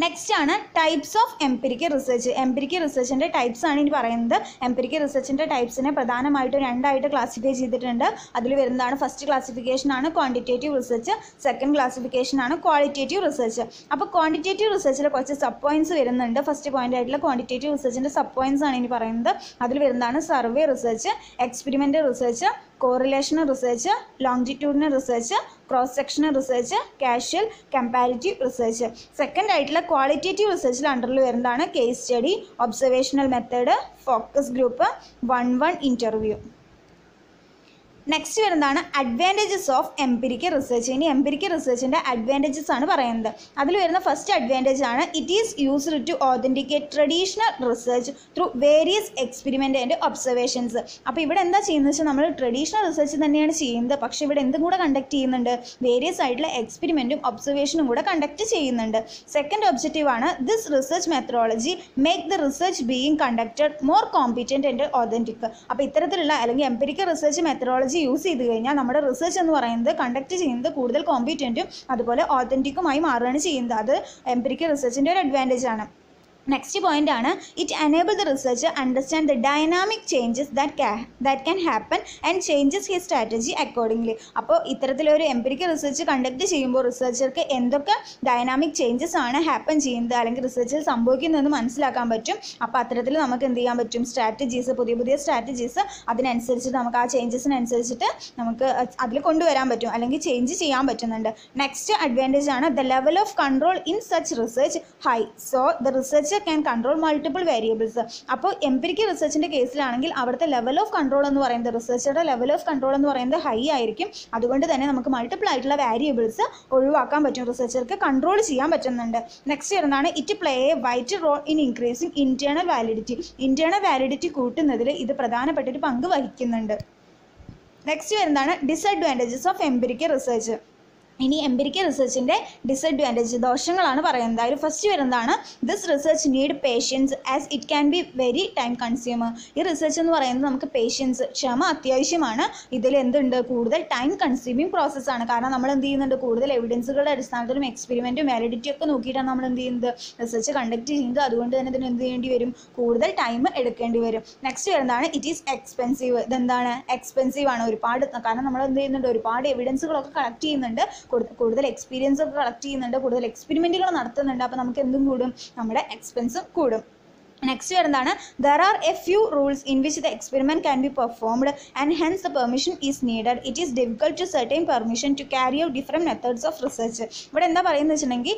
നെക്സ്റ്റ് ആണ് types of empirical research. Empirical റിസർച്ചിൻ്റെ ടൈപ്സ് ആണ് ഇനി പറയുന്നത്. എംപിരിക്കൽ റിസർച്ചിൻ്റെ ടൈപ്സിനെ പ്രധാനമായിട്ട് രണ്ടായിട്ട് ക്ലാസിഫൈ ചെയ്തിട്ടുണ്ട്. അതിൽ വരുന്നതാണ് ഫസ്റ്റ് ക്ലാസിഫിക്കേഷൻ ആണ് ക്വാണ്ടിറ്റേറ്റീവ് റിസർച്ച്, സെക്കൻഡ് ക്ലാസിഫിക്കേഷൻ ആണ് ക്വാളിറ്റേറ്റീവ് റിസർച്ച്. അപ്പോൾ ക്വാണ്ടിറ്റേറ്റീവ് റിസർച്ചിൽ കുറച്ച് സബ് പോയിന്റ്സ് വരുന്നുണ്ട്. ഫസ്റ്റ് പോയിന്റ് ആയിട്ടുള്ള ക്വാണ്ടിറ്റേറ്റീവ് റിസർച്ചിൻ്റെ സബ് പോയിന്റ്സ് ആണ് ഇനി പറയുന്നത്. അതിൽ വരുന്നതാണ് survey research, experimental research, correlational research, longitudinal research, cross sectional research, casual comparative research. Second ആയിട്ടുള്ള ക്വാളിറ്റേറ്റീവ് റിസർച്ചിൽ അണ്ടറിൽ വരുന്നതാണ് case study, observational method, focus group, 1-1 interview. Next വരുന്നതാണ് അഡ്വാൻറ്റേജസ് ഓഫ് എംപിരിക്കൽ റിസർച്ച്. ഇനി എംപിരിക്കൽ റിസർച്ചിൻ്റെ അഡ്വാൻറ്റേജസ് ആണ് പറയുന്നത്. അതിൽ വരുന്ന ഫസ്റ്റ് അഡ്വാൻറ്റേജ് ആണ് it is used to authenticate traditional research through various experiment and observations. അപ്പോൾ ഇവിടെ എന്താ ചെയ്യുന്നത് വെച്ചാൽ നമ്മൾ ട്രഡീഷണൽ റിസർച്ച് തന്നെയാണ് ചെയ്യുന്നത്, പക്ഷേ ഇവിടെ എന്തും കൂടെ കണ്ടക്ട് ചെയ്യുന്നുണ്ട്, വേരിയസ് ആയിട്ടുള്ള എക്സ്പെരിമെൻറ്റും ഒബ്സർവേഷനും കൂടെ കണ്ടക്ട് ചെയ്യുന്നുണ്ട്. സെക്കൻഡ് ഒബ്ജക്റ്റീവ് ആണ് this research methodology make the research being conducted more competent and authentic. അപ്പോൾ ഇത്തരത്തിലുള്ള അല്ലെങ്കിൽ എംപിരിക്കൽ റിസർച്ച് മെത്തഡോളജി യൂസ് ചെയ്ത് കഴിഞ്ഞാൽ നമ്മുടെ റിസർച്ച് എന്ന് പറയുന്നത് കണ്ടക്ട് ചെയ്യുന്നത് കൂടുതൽ കോമ്പിറ്റൻറ്റും അതുപോലെ ഓതൻറ്റിക്കുമായി മാറുകയാണ് ചെയ്യുന്നത്. അത് എംപിരിക്കൽ റിസർച്ചിൻ്റെ ഒരു അഡ്വാൻറ്റേജ് ആണ്. നെക്സ്റ്റ് പോയിന്റ് ആണ് it enable the researcher understand the dynamic changes that can happen and changes his strategy accordingly. അപ്പോൾ ഇത്തരത്തിലൊരു എംപിരിക്കൽ റിസർച്ച് കണ്ടക്ട് ചെയ്യുമ്പോൾ റിസർച്ചർക്ക് എന്തൊക്കെ ഡൈനാമിക് ചേഞ്ചസ് ആണ് ഹാപ്പൻ ചെയ്യുന്നത് അല്ലെങ്കിൽ റിസർച്ചിൽ സംഭവിക്കുന്നതെന്ന് മനസ്സിലാക്കാൻ പറ്റും. അപ്പോൾ അത്തരത്തിൽ നമുക്ക് എന്ത് ചെയ്യാൻ പറ്റും, സ്ട്രാറ്റജീസ്, പുതിയ സ്ട്രാറ്റജീസ് അതിനനുസരിച്ചിട്ട് നമുക്ക് ആ ചേഞ്ചസിനനുസരിച്ചിട്ട് നമുക്ക് അതിൽ കൊണ്ടുവരാൻ പറ്റും അല്ലെങ്കിൽ ചേഞ്ച് ചെയ്യാൻ പറ്റുന്നുണ്ട്. നെക്സ്റ്റ് അഡ്വാൻറ്റേജ് ആണ് the level of control in such research high, so the research can control multiple variables. അപ്പോൾ എംപിരിക്കൽ റിസർച്ചിൻ്റെ കേസിലാണെങ്കിൽ അവിടുത്തെ ലെവൽ ഓഫ് കൺട്രോൾ എന്ന് പറയുന്നത് റിസർച്ചറുടെ ലെവൽ ഓഫ് കൺട്രോൾ എന്ന് പറയുന്നത് ഹൈ ആയിരിക്കും. അതുകൊണ്ട് തന്നെ നമുക്ക് മൾട്ടിപ്പിൾ ആയിട്ടുള്ള വേരിയബിൾസ് ഒഴിവാക്കാൻ പറ്റും, റിസർച്ചർക്ക് കൺട്രോൾ ചെയ്യാൻ പറ്റുന്നുണ്ട്. നെക്സ്റ്റ് വരുന്നതാണ് it play a vital role in increasing internal validity. Internal validity കൂട്ടുന്നതിൽ ഇത് പ്രധാനപ്പെട്ടൊരു പങ്ക് വഹിക്കുന്നുണ്ട്. നെക്സ്റ്റ് വരുന്നതാണ് ഡിസഡ്വാൻറ്റേജസ് ഓഫ് എംപിരിക്കൽ റിസർച്ച്. ഇനി എംപിരിക്കൽ റിസർച്ചിൻ്റെ ഡിസഡ്വാൻറ്റേജ് ദോഷങ്ങളാണ് പറയുന്നത്. അതിൽ ഫസ്റ്റ് വരുന്നതാണ് this research need patience as it can be very time consumer. ഈ റിസർച്ച് എന്ന് പറയുന്നത് നമുക്ക് പേഷ്യൻസ് ക്ഷമ അത്യാവശ്യമാണ്. ഇതിൽ എന്തുണ്ട്, കൂടുതൽ ടൈം കൺസ്യൂമിങ് പ്രോസസ്സാണ്. കാരണം നമ്മൾ എന്ത് ചെയ്യുന്നുണ്ട്, കൂടുതൽ എവിഡൻസുകളുടെ അടിസ്ഥാനത്തിലും എക്സ്പെരിമെൻറ്റും വാലിഡിറ്റി ഒക്കെ നോക്കിയിട്ടാണ് നമ്മൾ എന്ത് ചെയ്യുന്നത്, റിസർച്ച് കണ്ടക്ട് ചെയ്യുന്നത്. അതുകൊണ്ട് തന്നെ ഇതിന് എന്ത് ചെയ്യേണ്ടി വരും, കൂടുതൽ ടൈം എടുക്കേണ്ടി വരും. നെക്സ്റ്റ് വരുന്നതാണ് ഇറ്റ് ഈസ് എക്സ്പെൻസീവ്. ഇതെന്താണ്, എക്സ്പെൻസീവ് ആണ് ഒരുപാട്. കാരണം നമ്മൾ എന്ത് ചെയ്യുന്നുണ്ട്, ഒരുപാട് എവിഡൻസുകളൊക്കെ കളക്ട് ചെയ്യുന്നുണ്ട്, കൂടുതൽ എക്സ്പീരിയൻസ് ഒക്കെ കളക്ട് ചെയ്യുന്നുണ്ട്, കൂടുതൽ എക്സ്പെരിമെൻറ്റുകൾ നടത്തുന്നുണ്ട്. അപ്പോൾ നമുക്ക് എന്തും കൂടും, നമ്മുടെ എക്സ്പെൻസും കൂടും. നെക്സ്റ്റ് വരുന്നതാണ് there are a few rules in which the experiment can be performed and hence the permission is needed. It is difficult to certain permission to carry out different methods of research. ഇവിടെ എന്താ പറയുന്നത് വെച്ചിട്ടുണ്ടെങ്കിൽ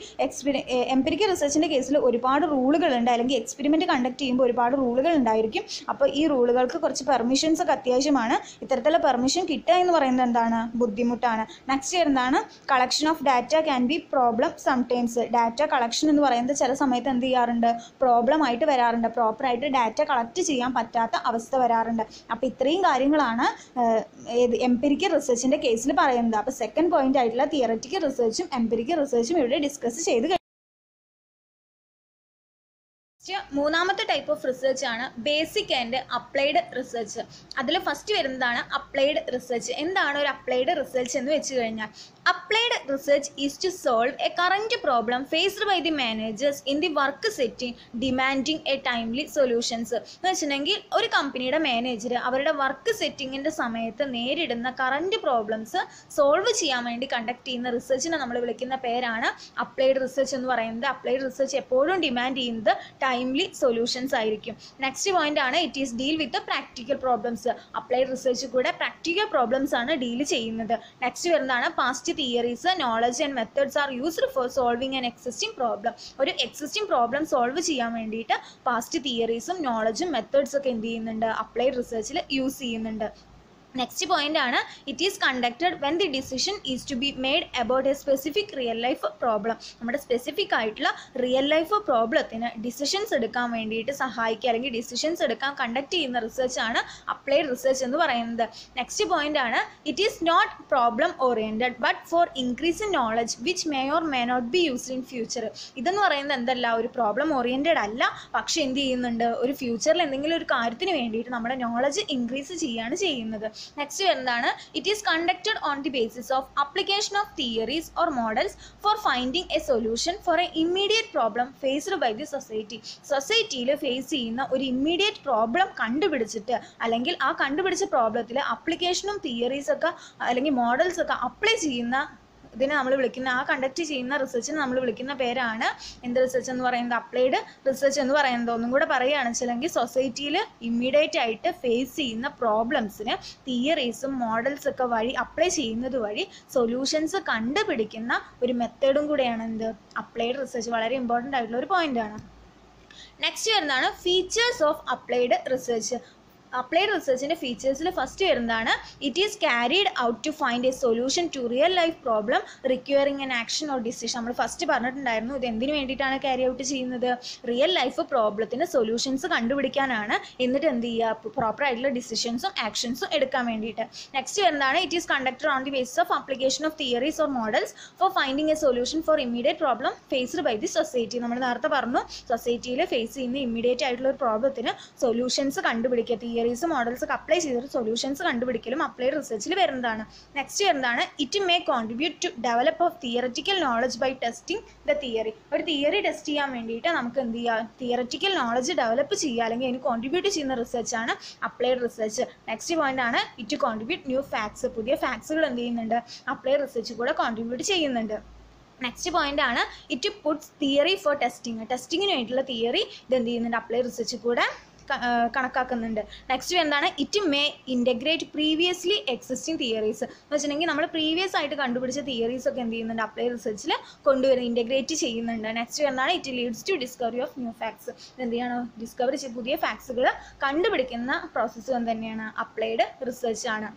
empirical റിസർച്ചിൻ്റെ കേസിൽ ഒരുപാട് റൂളുകളുണ്ട്, അല്ലെങ്കിൽ experiment conduct ചെയ്യുമ്പോൾ ഒരുപാട് റൂളുകൾ ഉണ്ടായിരിക്കും. അപ്പോൾ ഈ റൂളുകൾക്ക് കുറച്ച് പെർമിഷൻസ് ഒക്കെ അത്യാവശ്യമാണ്. ഇത്തരത്തിലുള്ള പെർമിഷൻ കിട്ടുക എന്ന് പറയുന്നത് എന്താണ്, ബുദ്ധിമുട്ടാണ്. നെക്സ്റ്റ് വരുന്നതാണ് collection of data can be problem sometimes. Data collection എന്ന് പറയുന്നത് ചില സമയത്ത് എന്ത് ചെയ്യാറുണ്ട്, പ്രോബ്ലം ആയിട്ട് വരാറുണ്ട്. പ്രോപ്പറായിട്ട് ഡാറ്റ കളക്ട് ചെയ്യാൻ പറ്റാത്ത അവസ്ഥ വരാറുണ്ട്. അപ്പോൾ ഇത്രയും കാര്യങ്ങളാണ് എംപിരിക്കൽ റിസർച്ചിൻ്റെ കേസിൽ പറയുന്നത്. അപ്പോൾ സെക്കൻഡ് പോയിന്റ് ആയിട്ടുള്ള തിയററ്റിക്കൽ റിസർച്ചും എംപിരിക്കൽ റിസർച്ചും ഇവിടെ ഡിസ്കസ് ചെയ്ത് കഴിഞ്ഞു. മൂന്നാമത്തെ ടൈപ്പ് ഓഫ് റിസർച്ച് ആണ് ബേസിക് ആൻഡ് അപ്ലൈഡ് റിസർച്ച്. അതിൽ ഫസ്റ്റ് വരുന്നതാണ് അപ്ലൈഡ് റിസർച്ച്. എന്താണ് ഒരു അപ്ലൈഡ് റിസർച്ച് എന്ന് വെച്ച് കഴിഞ്ഞാൽ, applied research is to solve a current problem faced by the managers in the work setting demanding a timely solutions. എന്ന് വെച്ചിട്ടുണ്ടെങ്കിൽ ഒരു കമ്പനിയുടെ മാനേജർ അവരുടെ വർക്ക് സെറ്റിങ്ങിൻ്റെ സമയത്ത് നേരിടുന്ന കറന്റ് പ്രോബ്ലംസ് സോൾവ് ചെയ്യാൻ വേണ്ടി കണ്ടക്ട് ചെയ്യുന്ന റിസർച്ചിനെ നമ്മൾ വിളിക്കുന്ന പേരാണ് അപ്ലൈഡ് റിസർച്ച് എന്ന് പറയുന്നത്. അപ്ലൈഡ് റിസർച്ച് എപ്പോഴും ഡിമാൻഡ് ചെയ്യുന്നത് ടൈംലി സൊല്യൂഷൻസ് ആയിരിക്കും. നെക്സ്റ്റ് പോയിന്റ് ആണ് it is deal with practical problems. Applied research കൂടെ പ്രാക്ടിക്കൽ പ്രോബ്ലംസ് ആണ് ഡീൽ ചെയ്യുന്നത്. നെക്സ്റ്റ് വരുന്നതാണ് past theories, knowledge and methods are used for solving an existing problem. ഒരു existing problem solve ചെയ്യാൻ വേണ്ടിയിട്ട് past തിയറീസും നോളജും methods ഒക്കെ എന്ത് ചെയ്യുന്നുണ്ട്, അപ്ലൈഡ് റിസർച്ചിൽ യൂസ് ചെയ്യുന്നുണ്ട്. നെക്സ്റ്റ് പോയിന്റ് ആണ് it is conducted when the decision is to be made about a specific real life problem. നമ്മുടെ specific ആയിട്ടുള്ള റിയൽ ലൈഫ് പ്രോബ്ലത്തിന് ഡിസിഷൻസ് എടുക്കാൻ വേണ്ടിയിട്ട് സഹായിക്കുക, അല്ലെങ്കിൽ ഡിസിഷൻസ് എടുക്കാൻ കണ്ടക്ട് ചെയ്യുന്ന റിസർച്ചാണ് അപ്ലൈഡ് റിസർച്ച് എന്ന് പറയുന്നത്. നെക്സ്റ്റ് പോയിന്റ് ആണ് it is not problem oriented but for increase in knowledge which may or may not be used in future. ഇതെന്ന് പറയുന്നത് എന്തല്ല, ഒരു പ്രോബ്ലം ഓറിയൻറ്റഡ് അല്ല, പക്ഷെ എന്ത് ചെയ്യുന്നുണ്ട്, ഒരു ഫ്യൂച്ചറിൽ എന്തെങ്കിലും ഒരു കാര്യത്തിന് വേണ്ടിയിട്ട് നമ്മുടെ നോളജ് ഇൻക്രീസ് ചെയ്യുകയാണ് ചെയ്യുന്നത്. നെക്സ്റ്റ് വരുന്നതാണ് it is conducted on the basis of application of theories or models for finding a solution for a immediate problem faced by the society. സൊസൈറ്റിയിൽ ഫേസ് ചെയ്യുന്ന ഒരു ഇമ്മീഡിയറ്റ് പ്രോബ്ലം കണ്ടുപിടിച്ചിട്ട്, അല്ലെങ്കിൽ ആ കണ്ടുപിടിച്ച പ്രോബ്ലത്തിൽ അപ്ലിക്കേഷനും തിയറീസൊക്കെ അല്ലെങ്കിൽ മോഡൽസ് ഒക്കെ അപ്ലൈ ചെയ്യുന്ന ഇതിനെ നമ്മൾ വിളിക്കുന്ന, ആ കണ്ടക്ട് ചെയ്യുന്ന റിസർച്ചിനെ നമ്മൾ വിളിക്കുന്ന പേരാണ് എന്ത് റിസർച്ച് എന്ന് പറയുന്നത്, അപ്ലൈഡ് റിസർച്ച് എന്ന് പറയുന്നത്. ഒന്നും കൂടെ പറയുകയാണെന്ന് വെച്ചിട്ടുണ്ടെങ്കിൽ സൊസൈറ്റിയിൽ ഇമ്മീഡിയറ്റ് ആയിട്ട് ഫേസ് ചെയ്യുന്ന പ്രോബ്ലംസിന് തിയറീസും മോഡൽസ് ഒക്കെ വഴി അപ്ലൈ ചെയ്യുന്നത് വഴി സൊല്യൂഷൻസ് കണ്ടുപിടിക്കുന്ന ഒരു മെത്തേഡും കൂടെയാണ് എന്ത്, അപ്ലൈഡ് റിസർച്ച്. വളരെ ഇമ്പോർട്ടൻ്റ് ആയിട്ടുള്ള ഒരു പോയിന്റാണ്. നെക്സ്റ്റ് വരുന്നതാണ് features of applied research. Applied റിസർച്ചിൻ്റെ ഫീച്ചേഴ്സിൽ ഫസ്റ്റ് വരുന്നതാണ് it is carried out to find a solution to real life problem requiring an action or decision. നമ്മൾ ഫസ്റ്റ് പറഞ്ഞിട്ടുണ്ടായിരുന്നു ഇത് എന്തിനു വേണ്ടിയിട്ടാണ് ക്യാരി ഔട്ട് ചെയ്യുന്നത്, റിയൽ ലൈഫ് പ്രോബ്ലത്തിന് സൊല്യൂഷൻസ് കണ്ടുപിടിക്കാനാണ്, എന്നിട്ട് എന്ത് ചെയ്യുക, പ്രോപ്പറായിട്ടുള്ള ഡിസിഷൻസും ആക്ഷൻസും എടുക്കാൻ വേണ്ടിയിട്ട്. നെക്സ്റ്റ് വരുന്നതാണ് it is conducted on the basis of application of theories or models for finding a solution for immediate problem faced by the society. നമ്മൾ നേരത്തെ പറഞ്ഞു സൊസൈറ്റിയിൽ ഫേസ് ചെയ്യുന്ന ഇമ്മീഡിയറ്റ് ആയിട്ടുള്ള ഒരു പ്രോബ്ലത്തിന് സൊല്യൂഷൻസ് കണ്ടുപിടിക്കുക, തിയറീസ് മോഡൽസ് ഒക്കെ അപ്ലൈ ചെയ്തിട്ട് സൊല്യൂഷൻസ് കണ്ടുപിടിക്കലും അപ്ലൈഡ് റിസർച്ചിൽ വരുന്നതാണ്. നെക്സ്റ്റ് വരുന്നതാണ് it may contribute to develop of theoretical knowledge by testing the theory. ഒരു തിയറി ടെസ്റ്റ് ചെയ്യാൻ വേണ്ടിയിട്ട് നമുക്ക് എന്ത് ചെയ്യുക, തിയററ്റിക്കൽ നോളജ് ഡെവലപ്പ് ചെയ്യുക, അല്ലെങ്കിൽ അതിന് കോൺട്രിബ്യൂട്ട് ചെയ്യുന്ന റിസർച്ചാണ് അപ്ലൈഡ് റിസർച്ച്. നെക്സ്റ്റ് പോയിന്റ് ആണ് ഇറ്റ് കോൺട്രിബ്യൂട്ട് ന്യൂ ഫാക്ട്സ്. പുതിയ ഫാക്ട്സുകൾ എന്ത് ചെയ്യുന്നുണ്ട്, അപ്ലൈഡ് റിസർച്ച് കൂടെ കോൺട്രിബ്യൂട്ട് ചെയ്യുന്നുണ്ട്. നെക്സ്റ്റ് പോയിന്റ് ആണ് it puts theory for testing. ടെസ്റ്റിങ്ങിന് വേണ്ടിയിട്ടുള്ള തിയറി ഇത് എന്ത് ചെയ്യുന്നുണ്ട്, അപ്ലൈഡ് റിസർച്ച് കൂടെ കണക്കാക്കുന്നുണ്ട്. നെക്സ്റ്റ് എന്താണ് it may integrate previously existing theories. എന്ന് വെച്ചിട്ടുണ്ടെങ്കിൽ നമ്മൾ പ്രീവിയസ് ആയിട്ട് കണ്ടുപിടിച്ച തിയറീസ് ഒക്കെ എന്ത് ചെയ്യുന്നുണ്ട്, അപ്ലൈഡ് റിസർച്ചിൽ കൊണ്ടുവരുന്നത്, ഇൻ്റഗ്രേറ്റ് ചെയ്യുന്നുണ്ട്. നെക്സ്റ്റ് എന്താണ് it leads to discovery of new facts. എന്ത് ചെയ്യണം, ഡിസ്കവറി പുതിയ ഫാക്ട്സുകൾ കണ്ടുപിടിക്കുന്ന പ്രോസസ്സ് തന്നെയാണ് അപ്ലൈഡ് റിസർച്ച് ആണ്.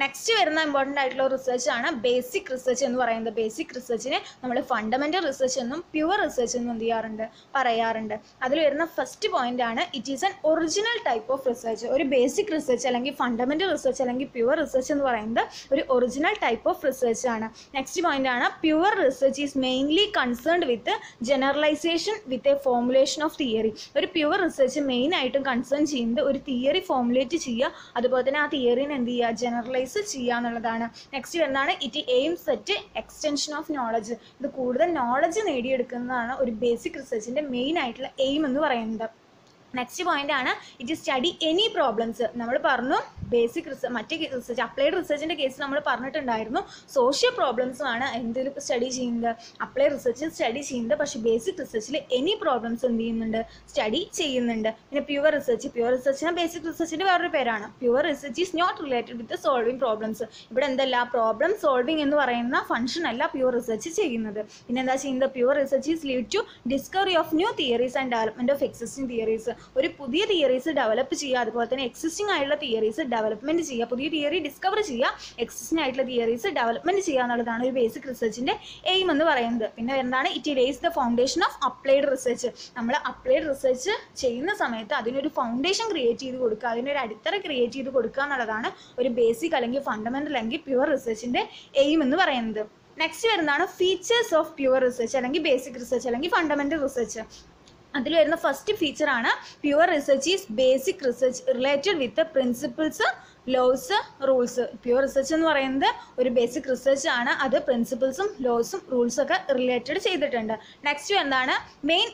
നെക്സ്റ്റ് വരുന്ന ഇമ്പോർട്ടൻ്റ് ആയിട്ടുള്ള റിസർച്ച് ആണ് ബേസിക് റിസർച്ച് എന്ന് പറയുന്നത്. ബേസിക് റിസർച്ചിനെ നമ്മൾ ഫണ്ടമെൻ്റൽ റിസർച്ച് എന്നും പ്യുവർ റിസർച്ച് എന്നും എന്ത് ചെയ്യാറുണ്ട്, പറയാറുണ്ട്. അതിൽ വരുന്ന ഫസ്റ്റ് പോയിന്റ് ആണ് it is an original type of research. ഒരു ബേസിക് റിസർച്ച് അല്ലെങ്കിൽ ഫണ്ടമെൻ്റൽ റിസർച്ച് അല്ലെങ്കിൽ പ്യുവർ റിസർച്ച് എന്ന് പറയുന്നത് ഒരു ഒറിജിനൽ ടൈപ്പ് ഓഫ് റിസർച്ച് ആണ്. നെക്സ്റ്റ് പോയിന്റ് ആണ് pure research is mainly concerned with generalisation with a formulation of theory. ഒരു pure research main ആയിട്ടും കൺസേൺ ചെയ്യുന്നത് ഒരു തിയറി ഫോർമുലേറ്റ് ചെയ്യുക, അതുപോലെ തന്നെ ആ തിയറിനെ എന്ത് ചെയ്യുക, ജനറലൈസ് ചെയ്യുക എന്നുള്ളതാണ്. നെക്സ്റ്റ് എന്താണ്, it aims at extension of knowledge. ഇത് കൂടുതൽ നോളജ് നേടിയെടുക്കുന്നതാണ് ഒരു ബേസിക് റിസർച്ചിൻ്റെ മെയിൻ ആയിട്ടുള്ള എയിം എന്ന് പറയുന്നത്. നെക്സ്റ്റ് പോയിന്റ് ആണ് ഇറ്റ് സ്റ്റഡി എനി പ്രോബ്ലംസ്. നമ്മൾ പറഞ്ഞു ബേസിക് റിസർച്ച്, മറ്റേ റിസർച്ച് അപ്ലൈഡ് റിസർച്ചിൻ്റെ കേസ് നമ്മൾ പറഞ്ഞിട്ടുണ്ടായിരുന്നു സോഷ്യൽ പ്രോബ്ലംസും ആണ് എന്തിൽ സ്റ്റഡി ചെയ്യുന്നത്, അപ്ലൈഡ് റിസർച്ച് സ്റ്റഡി ചെയ്യുന്നത്. പക്ഷേ ബേസിക് റിസർച്ചിൽ എനി പ്രോബ്ലംസ് എന്ത് ചെയ്യുന്നുണ്ട്, സ്റ്റഡി ചെയ്യുന്നുണ്ട്. പിന്നെ പ്യുവർ റിസർച്ചിന് ബേസിക് റിസർച്ചിൻ്റെ വേറൊരു പേരാണ്. Pure research is not related with solving problems. ഇവിടെ എന്തല്ല, പ്രോബ്ലം സോൾവിങ് എന്ന് പറയുന്ന ഫംഗ്ഷൻ അല്ല പ്യുവർ റിസർച്ച് ചെയ്യുന്നത്. പിന്നെ എന്താ ചെയ്യുന്നത്, pure research is lead to discovery of new theories and development of existing theories. ഒരു പുതിയ തിയറീസ് ഡെവലപ്പ് ചെയ്യുക, അതുപോലെ തന്നെ എക്സിസ്റ്റിംഗ് ആയിട്ടുള്ള തിയറീസ് ഡെവലപ്മെന്റ് ചെയ്യുക. പുതിയ തിയറി ഡിസ്കവർ ചെയ്യുക, എക്സിസ്റ്റിംഗ് ആയിട്ടുള്ള തിയറീസ് ഡെവലപ്മെന്റ് ചെയ്യുക എന്നുള്ളതാണ് ഒരു ബേസിക് റിസർച്ചിന്റെ എയിം എന്ന് പറയുന്നത്. പിന്നെ എന്താണ്, it lays the foundation of applied research. നമ്മൾ അപ്ലൈഡ് റിസർച്ച് ചെയ്യുന്ന സമയത്ത് അതിനൊരു ഫൗണ്ടേഷൻ ക്രിയേറ്റ് ചെയ്ത് കൊടുക്കുക, അതിനൊരു അടിത്തറ ക്രിയേറ്റ് ചെയ്ത് കൊടുക്കുക എന്നുള്ളതാണ് ഒരു ബേസിക് അല്ലെങ്കിൽ ഫണ്ടമെന്റൽ അല്ലെങ്കിൽ പ്യുവർ റിസർച്ചിന്റെ എയിം എന്ന് പറയുന്നത്. നെക്സ്റ്റ് വരുന്നതാണ് ഫീച്ചേഴ്സ് ഓഫ് പ്യുവർ റിസർച്ച് അല്ലെങ്കിൽ ബേസിക് റിസർച്ച് അല്ലെങ്കിൽ ഫണ്ടമെന്റൽ റിസർച്ച്. അതിൽ വരുന്ന ഫസ്റ്റ് ഫീച്ചർ ആണ് pure research is basic research related with principles, laws, rules. Pure research എന്ന് പറയുന്നത് ഒരു ബേസിക് റിസർച്ച് ആണ്, അത് പ്രിൻസിപ്പിൾസും ലോസും റൂൾസും ഒക്കെ റിലേറ്റഡ് ചെയ്തിട്ടുണ്ട്. നെക്സ്റ്റ് എന്താണ്, main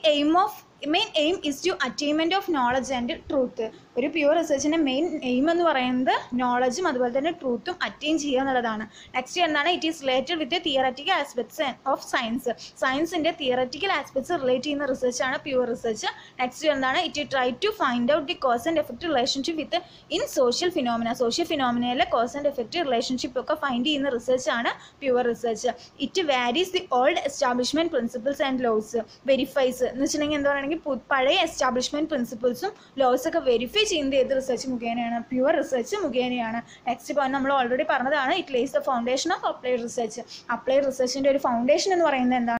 aim is to attainment of knowledge and truth. ഒരു പ്യുവർ റിസർച്ചിൻ്റെ മെയിൻ എയിം എന്ന് പറയുന്നത് നോളജും അതുപോലെ തന്നെ ട്രൂത്തും അറ്റൈൻ ചെയ്യുക എന്നുള്ളതാണ്. നെക്സ്റ്റ് എന്താണ്, it is related with theoretical aspects of science. സയൻസിൻ്റെ തിയററ്റിക്കൽ ആസ്പെക്ട്സ് റിലേറ്റ് ചെയ്യുന്ന റിസർച്ചാണ് പ്യുവർ റിസർച്ച്. നെക്സ്റ്റ് എന്താണ്, it try to find out the cause and effect relationship with in social phenomena. Social ഫിനോമിനയിലെ cause and effect relationship ഒക്കെ find ചെയ്യുന്ന റിസർച്ചാണ് pure research. It varies the old establishment principles and laws. Verifies എന്ന് വെച്ചിട്ടുണ്ടെങ്കിൽ എന്താ പറയുക, പഴയ establishment പ്രിൻസിപ്പിൾസും ലോസ് ഒക്കെ വെരിഫൈ ചെയ്യുന്നത് ഏത് റിസർച്ച് മുഖേനയാണ്, പ്യുവർ റിസർച്ച് മുഖേനയാണ്. നെക്സ്റ്റ് പോയിന്റ് നമ്മൾ ഓൾറെഡി പറഞ്ഞതാണ്, it lays the foundation of applied research. Applied റിസർച്ചിന്റെ ഒരു ഫൗണ്ടേഷൻ എന്ന് പറയുന്നത് എന്താണ്,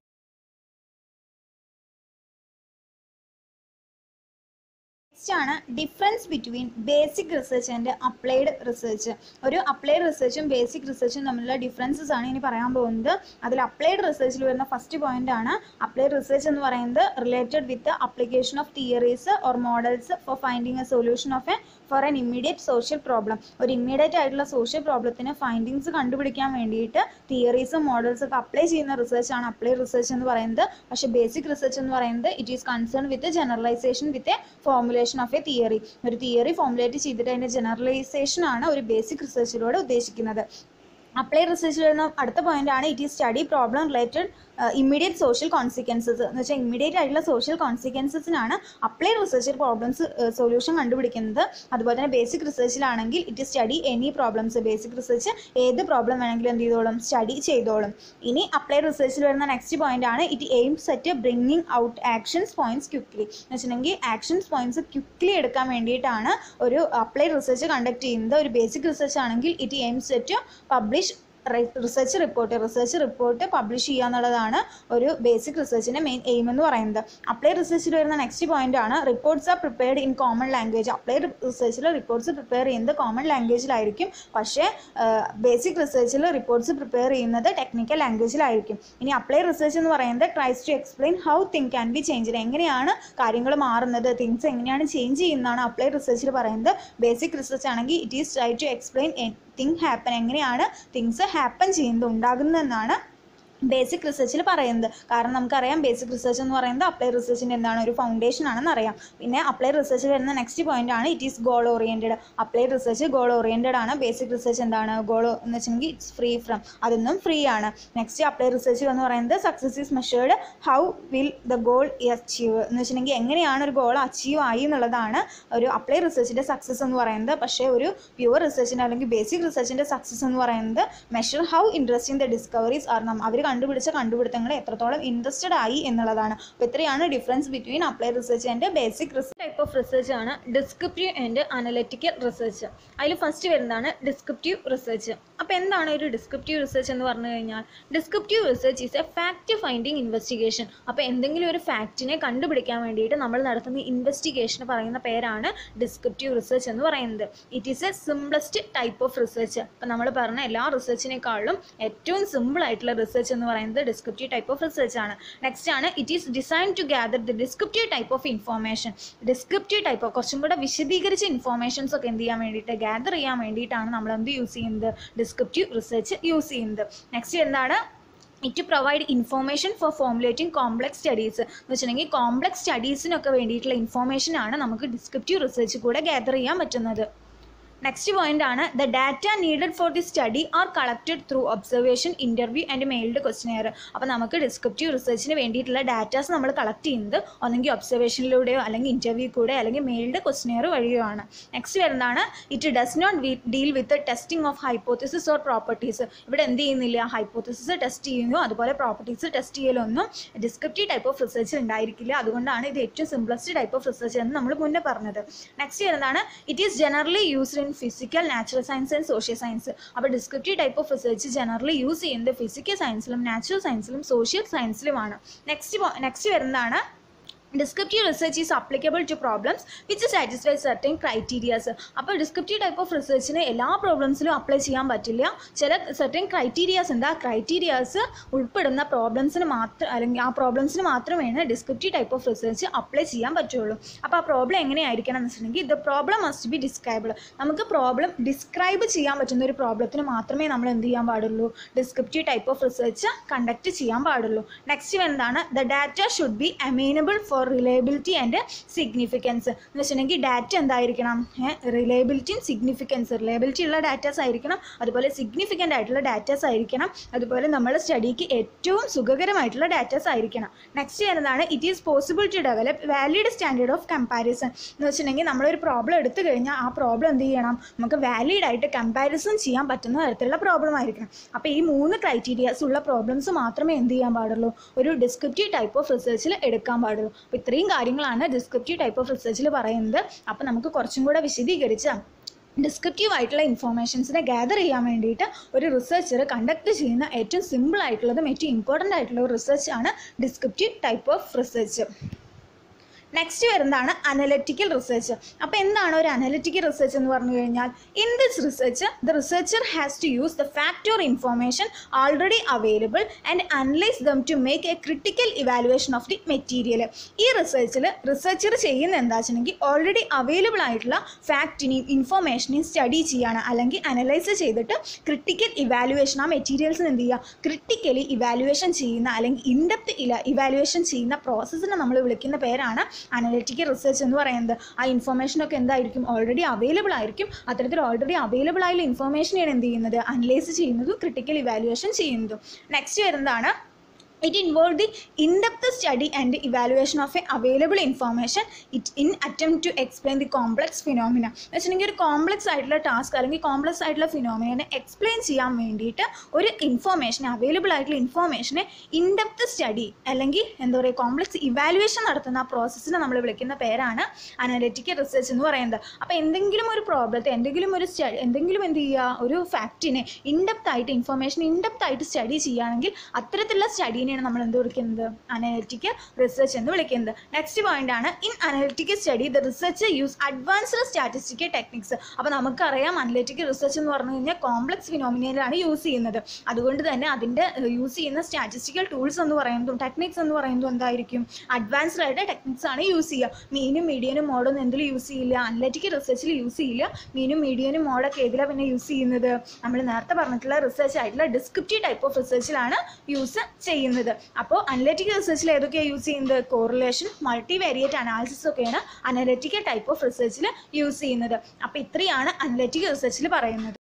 നെക്സ്റ്റ് ആണ് difference between basic research and applied research. ഒരു അപ്ലൈഡ് റിസർച്ചും ബേസിക് റിസർച്ചും തമ്മിലുള്ള ഡിഫറൻസസ് ആണ് ഇനി പറയാൻ പോകുന്നത്. അതിൽ അപ്ലൈഡ് റിസർച്ചിൽ വരുന്ന ഫസ്റ്റ് പോയിന്റ് ആണ്, അപ്ലൈഡ് റിസർച്ച് എന്ന് പറയുന്നത് related with application of theories or models for finding a solution of for an immediate social problem. ഒരു ഇമ്മീഡിയറ്റ് ആയിട്ടുള്ള സോഷ്യൽ പ്രോബ്ലത്തിന് ഫൈൻഡിങ്സ് കണ്ടുപിടിക്കാൻ വേണ്ടിയിട്ട് തിയറീസും മോഡൽസും ഒക്കെ അപ്ലൈ ചെയ്യുന്ന റിസർച്ചാണ് അപ്ലൈഡ് റിസർച്ച് എന്ന് പറയുന്നത്. പക്ഷേ ബേസിക് റിസർച്ച് എന്ന് പറയുന്നത് it is concern with generalisation with a formulation of a theory. ഒരു തിയറി ഫോർമുലേറ്റ് ചെയ്തിട്ട് അതിൻ്റെ ജനറലൈസേഷൻ ആണ് ഒരു ബേസിക് റിസർച്ചിലൂടെ ഉദ്ദേശിക്കുന്നത്. അപ്ലൈഡ് റിസർച്ചിൽ വരുന്ന അടുത്ത പോയിന്റ് ആണ്, it is study problem related immediate social consequences. എന്ന് വെച്ചാൽ ഇമ്മീഡിയറ്റ് ആയിട്ടുള്ള സോഷ്യൽ കോൺസിക്വൻസസിനാണ് അപ്ലൈഡ് റിസർച്ചിൽ പ്രോബ്ലംസ് സൊല്യൂഷൻ കണ്ടുപിടിക്കുന്നത്. അതുപോലെ തന്നെ ബേസിക് റിസർച്ചിലാണെങ്കിൽ it study any problems. Basic research ഏത് പ്രോബ്ലം വേണമെങ്കിലും എന്ത് ചെയ്തോളും, സ്റ്റഡി ചെയ്തോളും. ഇനി അപ്ലൈഡ് റിസർച്ചിൽ വരുന്ന നെക്സ്റ്റ് പോയിന്റ് ആണ്, it aims at bringing out actions points quickly. എന്ന് വെച്ചിട്ടുണ്ടെങ്കിൽ ആക്ഷൻസ് പോയിന്റ്സ് ക്വിക്ലി എടുക്കാൻ വേണ്ടിയിട്ടാണ് ഒരു അപ്ലൈഡ് റിസർച്ച് കണ്ടക്ട് ചെയ്യുന്നത്. ഒരു ബേസിക് റിസർച്ച് ആണെങ്കിൽ it aims at publish research report publish ചെയ്യുക എന്നുള്ളതാണ് ഒരു ബേസിക് റിസർച്ചിൻ്റെ മെയിൻ എയിം എന്ന് പറയുന്നത്. അപ്ലൈഡ് റിസർച്ചിൽ വരുന്ന നെക്സ്റ്റ് പോയിന്റ് ആണ്, reports are prepared in common language. Applied റിസർച്ചിൽ റിപ്പോർട്ട്സ് പ്രിപ്പയർ ചെയ്യുന്നത് കോമൺ ലാംഗ്വേജിലായിരിക്കും, പക്ഷേ ബേസിക് റിസർച്ചിൽ റിപ്പോർട്ട്സ് പ്രിപ്പയർ ചെയ്യുന്നത് ടെക്നിക്കൽ ലാംഗ്വേജിലായിരിക്കും. ഇനി അപ്ലൈഡ് റിസർച്ച് എന്ന് പറയുന്നത് tries to explain how thing can be change. എങ്ങനെയാണ് കാര്യങ്ങൾ മാറുന്നത്, തിങ്സ് എങ്ങനെയാണ് ചേഞ്ച് ചെയ്യുന്നതാണ് അപ്ലൈഡ് റിസർച്ചിൽ പറയുന്നത്. ബേസിക് റിസർച്ച് ആണെങ്കിൽ it is try to explain thing happen, എങ്ങനെയാണ് തിങ്സ് ഹാപ്പൻ ചെയ്യുന്നത്, ഉണ്ടാകുന്നതെന്നാണ് ബേസിക് റിസർച്ചിൽ പറയുന്നത്. കാരണം നമുക്കറിയാം ബേസിക് റിസർച്ച് എന്ന് പറയുന്നത് അപ്ലൈഡ് റിസർച്ചിൻ്റെ എന്താണ്, ഒരു ഫൗണ്ടേഷൻ ആണെന്ന് അറിയാം. പിന്നെ അപ്ലൈഡ് റിസർച്ചിൽ വരുന്ന നെക്സ്റ്റ് പോയിന്റ് ആണ്, it is goal oriented. Applied research goal oriented ആണ്. ബേസിക് റിസർച്ച് എന്താണ്, ഗോൾ എന്ന് വെച്ചിട്ടുണ്ടെങ്കിൽ ഇറ്റ്സ് ഫ്രീ ഫ്രം, അതൊന്നും ഫ്രീ ആണ്. നെക്സ്റ്റ് അപ്ലൈഡ് റിസർച്ച് എന്ന് പറയുന്നത് success is measured how will the goal achieve. എന്ന് വെച്ചിട്ടുണ്ടെങ്കിൽ എങ്ങനെയാണ് ഒരു ഗോൾ അച്ചീവ് ആയി എന്നുള്ളതാണ് ഒരു അപ്ലൈഡ് റിസർച്ചിൻ്റെ സക്സസ് എന്ന് പറയുന്നത്. പക്ഷേ ഒരു പ്യുവർ റിസർച്ചിൻ്റെ അല്ലെങ്കിൽ ബേസിക് റിസർച്ചിൻ്റെ സക്സസ് എന്ന് പറയുന്നത് measure how interesting the discoveries are. അവർ കണ്ടുപിടിച്ച കണ്ടുപിടുത്തങ്ങളെ എത്രത്തോളം ഇൻട്രസ്റ്റഡ് ആയി എന്നുള്ളതാണ്. അപ്പോൾ ഇത്രയാണ് difference between applied research and basic research. Type of research ആണ് ഡിസ്ക്രിപ്റ്റീവ് ആൻഡ് അനലിറ്റിക്കൽ റിസർച്ച്. അതിൽ ഫസ്റ്റ് വരുന്നതാണ് ഡിസ്ക്രിപ്റ്റീവ് റിസർച്ച്. അപ്പോൾ എന്താണ് ഒരു ഡിസ്ക്രിപ്റ്റീവ് റിസർച്ച് എന്ന് പറഞ്ഞു കഴിഞ്ഞാൽ, descriptive research is a fact finding investigation. അപ്പോൾ എന്തെങ്കിലും ഒരു ഫാക്റ്റിനെ കണ്ടുപിടിക്കാൻ വേണ്ടിയിട്ട് നമ്മൾ നടത്തുന്ന ഇൻവെസ്റ്റിഗേഷന് പറയുന്ന പേരാണ് ഡിസ്ക്രിപ്റ്റീവ് റിസർച്ച് എന്ന് പറയുന്നത്. It is A simplest type of research. അപ്പോൾ നമ്മൾ പറഞ്ഞ എല്ലാ റിസർച്ചിനേക്കാളും ഏറ്റവും സിമ്പിൾ ആയിട്ടുള്ള റിസർച്ച് എന്ന് പറയുന്നത് ഡിസ്ക്രിപ്റ്റീവ് ടൈപ്പ് ഓഫ് റിസർച്ച് ആണ്. നെക്സ്റ്റ് ആണ് it is design to gather the descriptive type of information. Descriptive type കുറച്ചും കൂടെ വിശദീകരിച്ച ഇൻഫോർമേഷൻസ് ഒക്കെ എന്ത് ചെയ്യാൻ വേണ്ടിയിട്ട്, ഗ്യാദർ ചെയ്യാൻ വേണ്ടിയിട്ടാണ് നമ്മൾ എന്ത് യൂസ് ചെയ്യുന്നത്, ഡിസ്ക്രിപ്റ്റീവ് റിസർച്ച് യൂസ് ചെയ്യുന്നത്. നെക്സ്റ്റ് എന്താണ്, it provide information four formulating complex studies. എന്ന് വെച്ചിട്ടുണ്ടെങ്കിൽ കോംപ്ലക്സ് സ്റ്റഡീസിനൊക്കെ വേണ്ടിയിട്ടുള്ള ഇൻഫോർമേഷനാണ് നമുക്ക് ഡിസ്ക്രിപ്റ്റീവ് റിസർച്ച് കൂടെ ഗ്യാദർ ചെയ്യാൻ പറ്റുന്നത്. നെക്സ്റ്റ് പോയിന്റ് ആണ് the data needed for the study are collected through observation, interview and mailed questionnaire. അപ്പോൾ നമുക്ക് ഡിസ്ക്രിപ്റ്റീവ് റിസർച്ചിന് വേണ്ടിയിട്ടുള്ള ഡാറ്റാസ് നമ്മൾ കളക്ട് ചെയ്യുന്നത് ഒന്നെങ്കിൽ ഒബ്സർവേഷനിലൂടെയോ അല്ലെങ്കിൽ ഇൻ്റർവ്യൂ കൂടെ അല്ലെങ്കിൽ മെയിൽഡ് ക്വസ്റ്റനെയർ വഴിയോ ആണ്. നെക്സ്റ്റ് വരുന്നതാണ് it does not deal with testing of hypothesis or properties. ഇവിടെ എന്ത് ചെയ്യുന്നില്ല, ഹൈപ്പോത്തിസിസ് ടെസ്റ്റ് ചെയ്യുന്നു അതുപോലെ പ്രോപ്പർട്ടീസ് ടെസ്റ്റ് ചെയ്യലൊന്നും ഡിസ്ക്രിപ്റ്റീവ് ടൈപ്പ് ഓഫ് റിസർച്ചിൽ ഉണ്ടായിരിക്കില്ല. അതുകൊണ്ടാണ് ഇത് ഏറ്റവും സിംപ്ലസ്റ്റ് ടൈപ്പ് ഓഫ് റിസർച്ച് എന്ന് നമ്മൾ മുന്നേ പറഞ്ഞത്. നെക്സ്റ്റ് വരുന്നതാണ് it is generally used in physical, natural science and social science. അപ്പോൾ descriptive type of research generally use ചെയ്യുന്നത് ഫിസിക്കൽ സയൻസിലും നാച്ചുറൽ സയൻസിലും സോഷ്യൽ സയൻസിലുമാണ്. നെക്സ്റ്റ് വരുന്നതാണ് descriptive research is applicable to problems which satisfy certain criterias. അപ്പോൾ descriptive type of റിസർച്ചിന് എല്ലാ പ്രോബ്ലംസിലും അപ്ലൈ ചെയ്യാൻ പറ്റില്ല. ചില സർട്ടൻ ക്രൈറ്റീരിയാസ് ഉണ്ട്. ആ ക്രൈറ്റീരിയാസ് ഉൾപ്പെടുന്ന പ്രോബ്ലംസിന് മാത്രം അല്ലെങ്കിൽ ആ പ്രോബ്ലംസിന് മാത്രമേ descriptive type of research apply ചെയ്യാൻ പറ്റുള്ളൂ. അപ്പോൾ ആ പ്രോബ്ലം എങ്ങനെയായിരിക്കണം എന്ന് വെച്ചിട്ടുണ്ടെങ്കിൽ ദ പ്രോബ്ലം മസ്റ്റ് ബി ഡിസ്ക്രൈബിൾ. നമുക്ക് പ്രോബ്ലം ഡിസ്ക്രൈബ് ചെയ്യാൻ പറ്റുന്ന ഒരു പ്രോബ്ലത്തിന് മാത്രമേ നമ്മൾ എന്ത് ചെയ്യാൻ പാടുള്ളൂ, descriptive type of research conduct ചെയ്യാൻ പാടുള്ളൂ. നെക്സ്റ്റ് എന്താണ് the data should be amenable for reliability and significance. എന്ന് വെച്ചിട്ടുണ്ടെങ്കിൽ ഡാറ്റ എന്തായിരിക്കണം, റിലയബിലിറ്റിയും സിഗ്നിഫിക്കൻസ്. റിലയബിലിറ്റി ഉള്ള ഡാറ്റാസ് ആയിരിക്കണം, അതുപോലെ സിഗ്നിഫിക്കൻ്റ് ആയിട്ടുള്ള ഡാറ്റാസ് ആയിരിക്കണം, അതുപോലെ നമ്മുടെ സ്റ്റഡിക്ക് ഏറ്റവും സുഖകരമായിട്ടുള്ള ഡാറ്റാസ് ആയിരിക്കണം. നെക്സ്റ്റ് വരുന്നതാണ് it is possible to develop valid standard of comparison. എന്ന് വെച്ചിട്ടുണ്ടെങ്കിൽ നമ്മളൊരു പ്രോബ്ലം എടുത്തു കഴിഞ്ഞാൽ ആ പ്രോബ്ലം എന്ത് ചെയ്യണം, നമുക്ക് വാലിഡ് ആയിട്ട് കമ്പാരിസൺ ചെയ്യാൻ പറ്റുന്ന തരത്തിലുള്ള പ്രോബ്ലം ആയിരിക്കണം. അപ്പോൾ ഈ 3 ക്രൈറ്റീരിയാസ് ഉള്ള പ്രോബ്ലംസ് മാത്രമേ എന്ത് ചെയ്യാൻ പാടുള്ളൂ, ഒരു ഡിസ്ക്രിപ്റ്റീവ് ടൈപ്പ് ഓഫ് റിസർച്ചിൽ എടുക്കാൻ പാടുള്ളൂ. അപ്പോൾ ഇത്രയും കാര്യങ്ങളാണ് ഡിസ്ക്രിപ്റ്റീവ് ടൈപ്പ് ഓഫ് റിസർച്ചിൽ പറയുന്നത്. അപ്പോൾ നമുക്ക് കുറച്ചും കൂടെ വിശദീകരിച്ച് ഡിസ്ക്രിപ്റ്റീവ് ആയിട്ടുള്ള ഇൻഫോർമേഷൻസിനെ ഗ്യാദർ ചെയ്യാൻ വേണ്ടിയിട്ട് ഒരു റിസർച്ചർ കണ്ടക്ട് ചെയ്യുന്ന ഏറ്റവും സിമ്പിൾ ആയിട്ടുള്ളതും ഏറ്റവും ഇമ്പോർട്ടൻ്റ് ആയിട്ടുള്ള ഒരു റിസർച്ച് ആണ് descriptive type of research. Next വരുന്നതാണ് അനലിറ്റിക്കൽ റിസർച്ച്. അപ്പോൾ എന്താണ് ഒരു അനലിറ്റിക്കൽ റിസർച്ച് എന്ന് പറഞ്ഞു കഴിഞ്ഞാൽ, in this research the researcher has to use the fact or information already available and analyse them to make a critical evaluation of the material. ഈ റിസർച്ചിൽ researcher ചെയ്യുന്ന എന്താ വെച്ചിട്ടുണ്ടെങ്കിൽ ഓൾറെഡി അവൈലബിൾ ആയിട്ടുള്ള ഫാക്റ്റിനെയും ഇൻഫോർമേഷനെയും സ്റ്റഡി ചെയ്യാണ്, അല്ലെങ്കിൽ അനലൈസ് ചെയ്തിട്ട് ക്രിട്ടിക്കൽ ഇവാലുവേഷൻ, ആ മെറ്റീരിയൽസിന് എന്ത് ചെയ്യുക, ക്രിട്ടിക്കലി ഇവാലുവേഷൻ ചെയ്യുന്ന അല്ലെങ്കിൽ ഇൻഡെപ്ത് ഇവാലുവേഷൻ ചെയ്യുന്ന പ്രോസസ്സിനെ നമ്മൾ വിളിക്കുന്ന പേരാണ് അനലിറ്റിക്കൽ റിസർച്ച് എന്ന് പറയുന്നത്. ആ ഇൻഫോർമേഷനൊക്കെ എന്തായിരിക്കും, ഓൾറെഡി അവൈലബിൾ ആയിരിക്കും. അത്തരത്തിൽ ഓൾറെഡി അവൈലബിൾ ആയുള്ള ഇൻഫോർമേഷനെയാണ് എന്ത് ചെയ്യുന്നത്, അനലൈസ് ചെയ്യുന്നതും ക്രിട്ടിക്കൽ ഇവാലുവേഷൻ ചെയ്യുന്നതും. നെക്സ്റ്റ് വരുന്നതാണ് It involved the in-depth study and evaluation of available information in attempt to explain the complex phenomena. വെച്ചിട്ടുണ്ടെങ്കിൽ ഒരു കോംപ്ലക്സ് ആയിട്ടുള്ള ടാസ്ക് അല്ലെങ്കിൽ കോംപ്ലക്സ് ആയിട്ടുള്ള ഫിനോമിനെ എക്സ്പ്ലെയിൻ ചെയ്യാൻ വേണ്ടിയിട്ട് ഒരു ഇൻഫോർമേഷൻ, അവൈലബിൾ ആയിട്ടുള്ള ഇൻഫോർമേഷനെ ഇൻഡെപ്ത് സ്റ്റഡി അല്ലെങ്കിൽ എന്താ പറയുക കോംപ്ലക്സ് ഇവാലുവേഷൻ നടത്തുന്ന ആ പ്രോസസ്സിനെ നമ്മൾ വിളിക്കുന്ന പേരാണ് അനലിറ്റിക്കൽ റിസർച്ച് എന്ന് പറയുന്നത്. അപ്പോൾ എന്തെങ്കിലും ഒരു പ്രോബ്ലത്തെ എന്തെങ്കിലും എന്ത് ചെയ്യുക, ഒരു ഫാക്റ്റിനെ ഇൻഡെപ്ത് ആയിട്ട് ഇൻഫോർമേഷൻ ഇൻഡെപ്ത് ആയിട്ട് സ്റ്റഡി ചെയ്യുകയാണെങ്കിൽ അത്തരത്തിലുള്ള സ്റ്റഡീനെ നമ്മൾ എന്ത് വിളിക്കുന്നത്, അനലിറ്റിക്കൽ റിസർച്ച് എന്ന് വിളിക്കുന്നത്. നെക്സ്റ്റ് പോയിന്റ് ആണ് in analytical study the research use advanced statistical techniques. അപ്പോൾ നമുക്കറിയാം അനലിറ്റിക്കൽ റിസർച്ച് എന്ന് പറഞ്ഞു കഴിഞ്ഞാൽ കോംപ്ലക്സ് ഫിനോമിനയിലാണ് യൂസ് ചെയ്യുന്നത്. അതുകൊണ്ട് തന്നെ അതിൻ്റെ യൂസ് ചെയ്യുന്ന സ്റ്റാറ്റിസ്റ്റിക്കൽ ടൂൾസ് എന്ന് പറയുന്നതും ടെക്നിക്സ് എന്ന് പറയുന്നതും എന്തായിരിക്കും, അഡ്വാൻസ്ഡ് ആയിട്ട് ടെക്നിക്സ് ആണ് യൂസ് ചെയ്യുക. മീനും മീഡിയനും മോഡൊന്നും എന്തിൽ യൂസ് ചെയ്യില്ല, അനലിറ്റിക്കൽ റിസർച്ചിൽ യൂസ് ചെയ്യില്ല. മീനും മീഡിയനും മോഡൊക്കെ ഏതിലാണ് പിന്നെ യൂസ് ചെയ്യുന്നത്, നമ്മൾ നേരത്തെ പറഞ്ഞിട്ടുള്ള റിസർച്ച് ആയിട്ടുള്ള ഡിസ്ക്രിപ്റ്റീവ് ടൈപ്പ് ഓഫ് റിസർച്ചിലാണ് യൂസ് ചെയ്യുന്നത്. അപ്പോൾ അനലിറ്റിക്കൽ റിസർച്ചിൽ ഏതൊക്കെയാണ് യൂസ് ചെയ്യുന്നത്, കോറിലേഷൻ, മൾട്ടിവേരിയേറ്റ് അനാലിസിസ് ഒക്കെയാണ് അനലിറ്റിക്കൽ ടൈപ്പ് ഓഫ് റിസർച്ചിൽ യൂസ് ചെയ്യുന്നത്. അപ്പോൾ ഇത്രയാണ് അനലിറ്റിക്കൽ റിസർച്ചിൽ പറയുന്നത്.